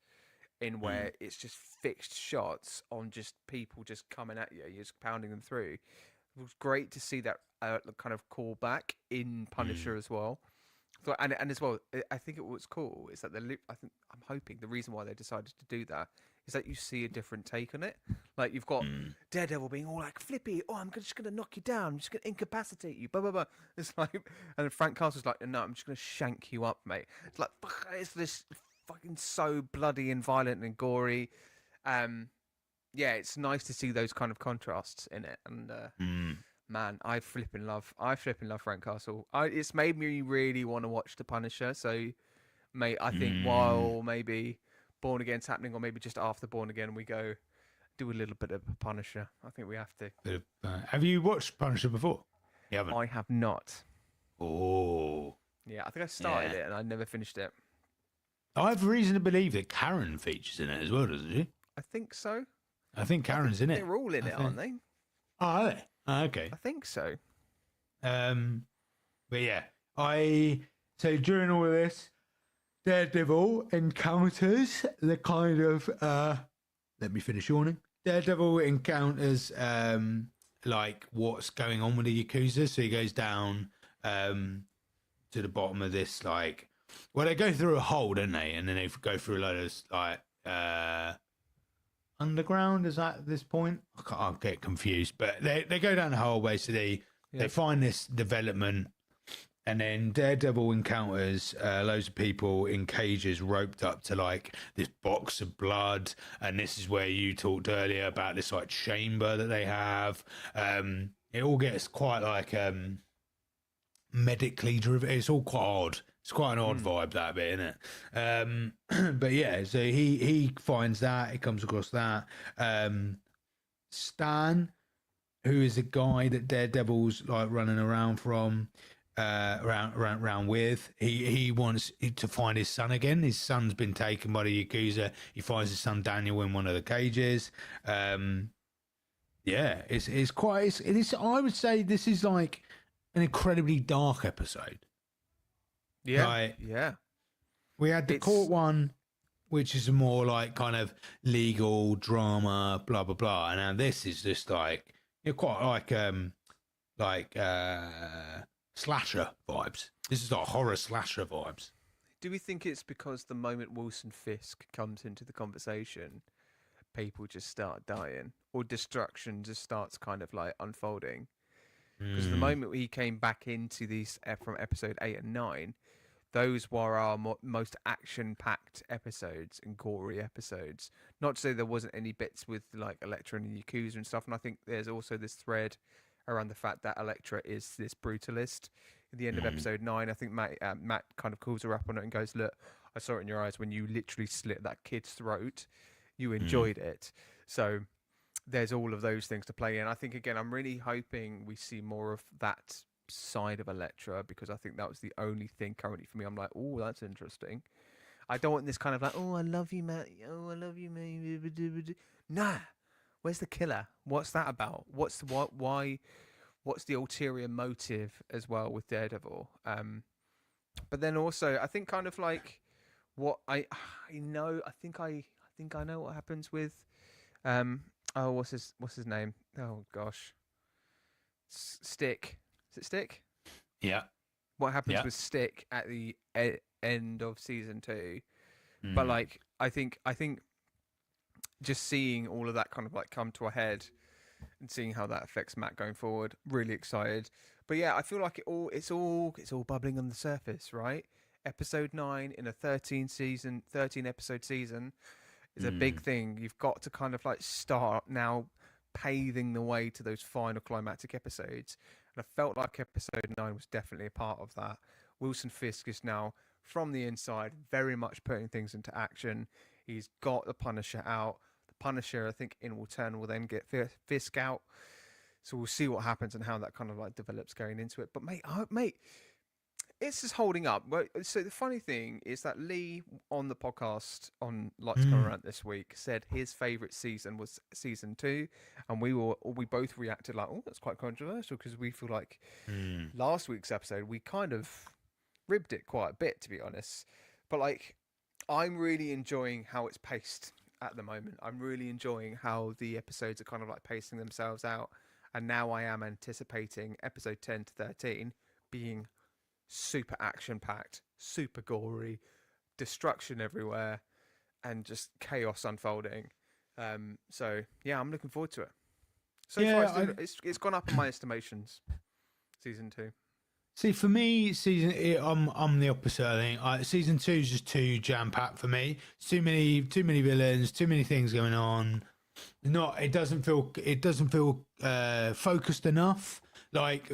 in where it's just fixed shots on just people just coming at you. You're just pounding them through. It was great to see that kind of callback in Punisher as well. So, and as well, I think it was cool is that I'm hoping the reason why they decided to do that is that you see a different take on it. Like you've got Daredevil being all like flippy. Oh, I'm just gonna knock you down. I'm just gonna incapacitate you. Blah blah blah. It's like, and then Frank Castle's like, no, I'm just gonna shank you up, mate. It's like it's this fucking so bloody and violent and gory. It's nice to see those kind of contrasts in it. And man, I flipping love Frank Castle. It's made me really want to watch The Punisher. So, mate, I think while maybe Born Again's happening, or maybe just after Born Again, we go do a little bit of Punisher. I think we have to. Have you watched Punisher before? You haven't? I have not. Oh. Yeah, I think I started it and I never finished it. I have reason to believe that Karen features in it as well, doesn't she? I think so. I think Karen's in it. They're all in it, aren't they? Oh, are they? Oh, okay. I think so. But yeah, so during all of this, Daredevil encounters the kind of let me finish yawning. Daredevil encounters like what's going on with the Yakuza. So he goes down to the bottom of this like Well, they go through a hole, don't they? And then they go through a load of like underground. Is that at this point? I'll get confused, but they go down the hole basically. Yeah. They find this development, and then Daredevil encounters loads of people in cages roped up to like this box of blood, and this is where you talked earlier about this like chamber that they have. It all gets quite like medically driven. It's all quite odd. It's quite an odd vibe, that bit, isn't it? But yeah, so he finds that, he comes across that. Stan, who is a guy that Daredevil's like running around from, around with, he wants to find his son again. His son's been taken by the Yakuza. He finds his son Daniel in one of the cages. Yeah, it's quite. It is. I would say this is like an incredibly dark episode. Yeah, like, yeah. We had the court one, which is more like kind of legal drama, blah blah blah, and now this is just like quite like slasher vibes. This is like horror slasher vibes. Do we think it's because the moment Wilson Fisk comes into the conversation, people just start dying, or destruction just starts kind of like unfolding? Because the moment he came back into these from episode 8 and 9, those were our most action-packed episodes and gory episodes. Not to say there wasn't any bits with like Elektra and the Yakuza and stuff. And I think there's also this thread around the fact that Elektra is this brutalist. At the end of episode 9, I think Matt kind of calls her up on it and goes, "Look, I saw it in your eyes when you literally slit that kid's throat. You enjoyed it." So there's all of those things to play in. I think, again, I'm really hoping we see more of that side of Elektra, because I think that was the only thing currently for me. I'm like, oh, that's interesting. I don't want this kind of like, oh, I love you, Matt. Oh, I love you, Matt. Nah. Where's the killer? What's that about? What's the ulterior motive as well with Daredevil? But then also, I think kind of like what I know. I think I know what happens with oh, what's his name? Oh gosh, Stick. Is it Stick? Yeah. What happens with Stick at the end of season 2? But like, I think just seeing all of that kind of like come to a head and seeing how that affects Matt going forward, really excited. But yeah, I feel like it's all bubbling on the surface, right? Episode 9 in a 13 episode season is a big thing. You've got to kind of like start now paving the way to those final climactic episodes. And I felt like episode 9 was definitely a part of that. Wilson Fisk is now, from the inside, very much putting things into action. He's got the Punisher out. The Punisher, I think, in return will then get Fisk out. So we'll see what happens and how that kind of like develops going into it. But mate, it's just holding up. So the funny thing is that Lee on the podcast on Lights Come Around this week said his favourite season was season 2, and we both reacted like, oh, that's quite controversial, because we feel like last week's episode we kind of ribbed it quite a bit, to be honest. But like, I'm really enjoying how it's paced at the moment. I'm really enjoying how the episodes are kind of like pacing themselves out, and now I am anticipating episode 10 to 13 being super action-packed, super gory, destruction everywhere, and just chaos unfolding. So yeah, I'm looking forward to it. So far, it's gone up in my estimations. Season 2. See, for me, I'm the opposite. I think season 2 is just too jam packed for me. It's too many villains, too many things going on. It doesn't feel focused enough. Like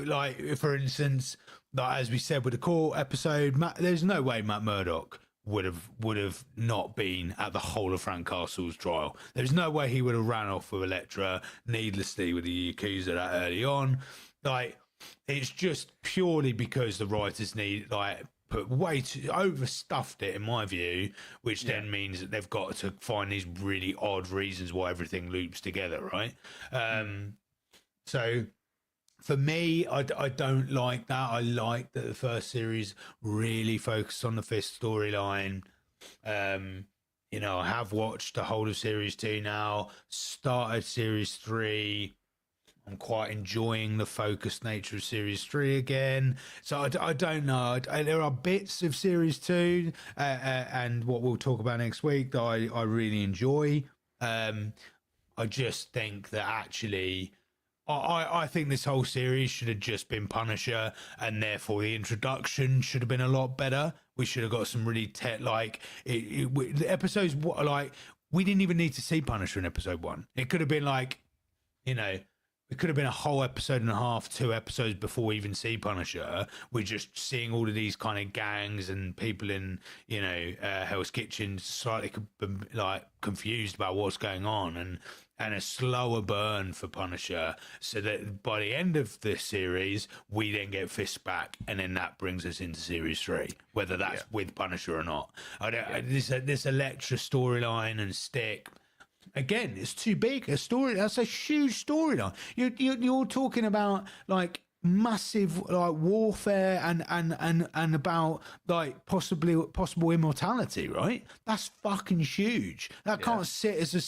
for instance, like as we said with the core episode, there's no way Matt Murdock would have not been at the whole of Frank Castle's trial. There's no way he would have ran off with Elektra needlessly with the Yakuza that early on. Like, it's just purely because the writers put way too overstuffed it, in my view, which then means that they've got to find these really odd reasons why everything loops together, right? So for me, I don't like that. I like that the first series really focused on the Fist storyline. I have watched the whole of series 2 now, started series 3. I'm quite enjoying the focused nature of Series 3 again. So I don't know. There are bits of Series 2 and what we'll talk about next week that I really enjoy. I just think that actually, I think this whole series should have just been Punisher, and therefore the introduction should have been a lot better. We should have got some really the episodes like we didn't even need to see Punisher in episode 1. It could have been like, you know, it could have been a whole episode and a half, 2 episodes before we even see Punisher. We're just seeing all of these kind of gangs and people in, you know, Hell's Kitchen slightly like confused about what's going on, and a slower burn for Punisher, so that by the end of this series, we then get Fists back, and then that brings us into Series 3, whether that's with Punisher or not. This Elektra storyline and Stick, again, it's too big a story. That's a huge storyline. You're talking about like massive like warfare and about like possible immortality, right? That's fucking huge. That can't sit as a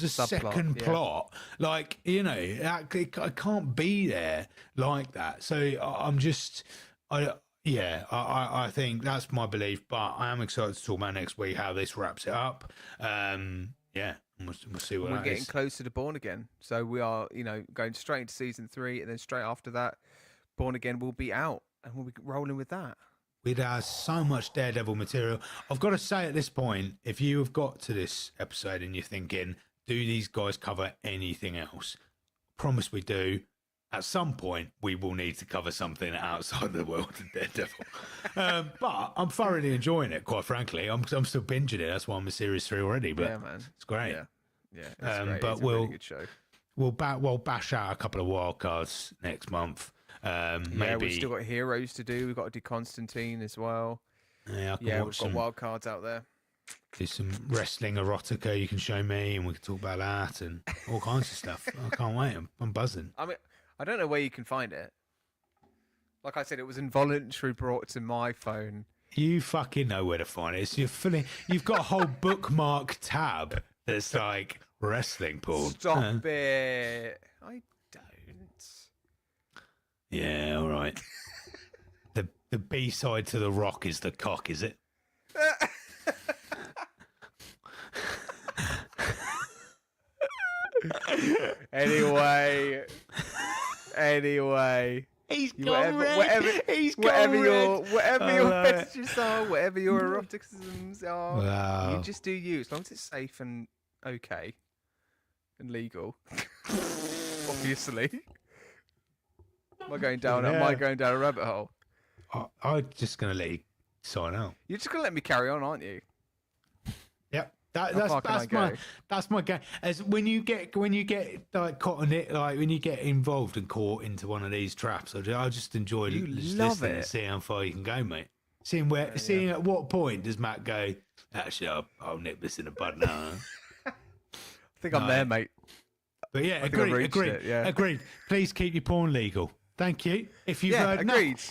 second plot. Like, you know, I can't be there like that. So I think that's my belief, but I am excited to talk about next week how this wraps it up. We'll see what we're getting closer to Born Again, so we are, you know, going straight into season 3, and then straight after that, Born Again will be out, and we'll be rolling with that. It has so much Daredevil material. I've got to say at this point, if you have got to this episode and you're thinking, do these guys cover anything else? Promise we do. At some point, we will need to cover something outside the world of Daredevil. But I'm thoroughly enjoying it, quite frankly. I'm still binging it. That's why I'm in Series 3 already. But yeah, man. It's great. Yeah, it's great. But it's a really good show. We'll bash out a couple of wild cards next month. Maybe we've still got Heroes to do. We've got to do Constantine as well. Yeah, we've got wild cards out there. There's some wrestling erotica you can show me, and we can talk about that and all kinds of stuff. I can't wait. I'm buzzing. I mean, I don't know where you can find it. Like I said, it was involuntarily brought to my phone. You fucking know where to find it. So you've got a whole bookmark tab that's like wrestling porn. Stop it. I don't. Yeah, all right. The B-side to The Rock is the cock, is it? Anyway. He's gone whatever your messages are, whatever your eroticisms are, you just do you, as long as it's safe and okay and legal. Obviously. Am I going down a rabbit hole? I'm just gonna let you sign out. You're just gonna let me carry on, aren't you? Yep. That's my game. As when you get like caught in it, like when you get involved and caught into one of these traps, I just enjoy listening and seeing how far you can go, mate. Seeing at what point does Matt go, actually I'll nip this in the bud now. I think I'm there, mate. But yeah, agreed. Please keep your porn legal. Thank you. If you've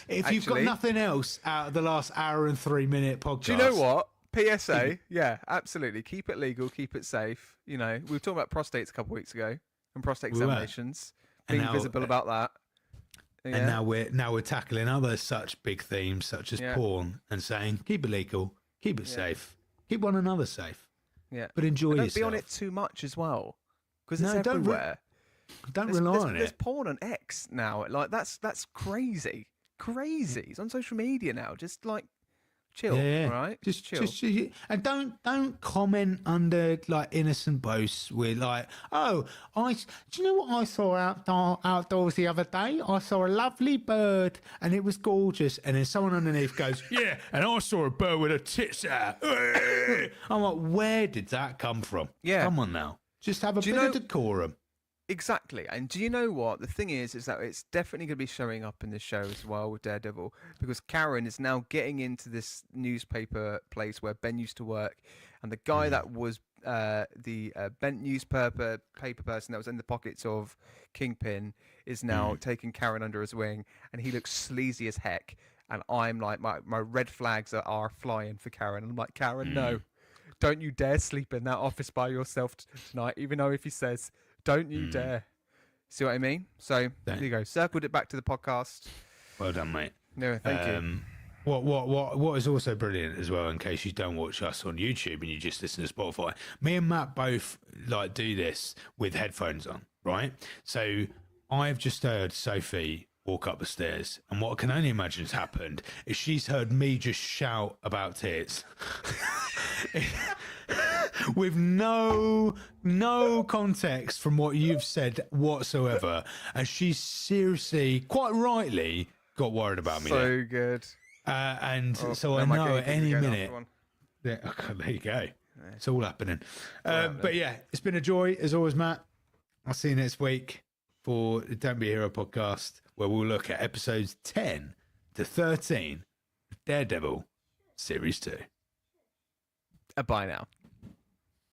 you've got nothing else out of the last hour and 3 minute podcast. Do you know what? PSA, yeah, absolutely. Keep it legal, keep it safe. You know, we were talking about prostates a couple of weeks ago and prostate examinations. Being visible about that. Yeah. And now we're tackling other such big themes such as porn and saying keep it legal, keep it safe, keep one another safe. Yeah, but enjoy yourself. Don't be on it too much as well, because it's everywhere. Don't rely on it. There's porn on X now. Like that's crazy. It's on social media now. Just like chill, right? Just chill. And don't comment under like innocent posts with like, do you know what I saw outdoors the other day? I saw a lovely bird and it was gorgeous. And then someone underneath goes, yeah, and I saw a bird with her tits out. I'm like, where did that come from? Yeah, come on now, just have a bit of decorum. Exactly. And do you know what? The thing is that it's definitely going to be showing up in this show as well with Daredevil, because Karen is now getting into this newspaper place where Ben used to work. And the guy that was the bent newspaper person that was in the pockets of Kingpin is now taking Karen under his wing. And he looks sleazy as heck. And I'm like, my red flags are flying for Karen. I'm like, Karen, no. Don't you dare sleep in that office by yourself tonight, even though if he says... Don't you dare. See what I mean? So there you go. Circled it back to the podcast. Well done, mate. No, thank you. What is also brilliant as well, in case you don't watch us on YouTube and you just listen to Spotify, me and Matt both like do this with headphones on, right? So I've just heard Sophie walk up the stairs, and what I can only imagine has happened is she's heard me just shout about tits with no context from what you've said whatsoever, and she's seriously, quite rightly, got worried about me. So good. So I know at any minute. There you go. It's all happening. But yeah, it's been a joy as always, Matt. I'll see you next week for the Don't Be a Hero podcast, where we'll look at episodes 10 to 13 of Daredevil Series 2. Bye now.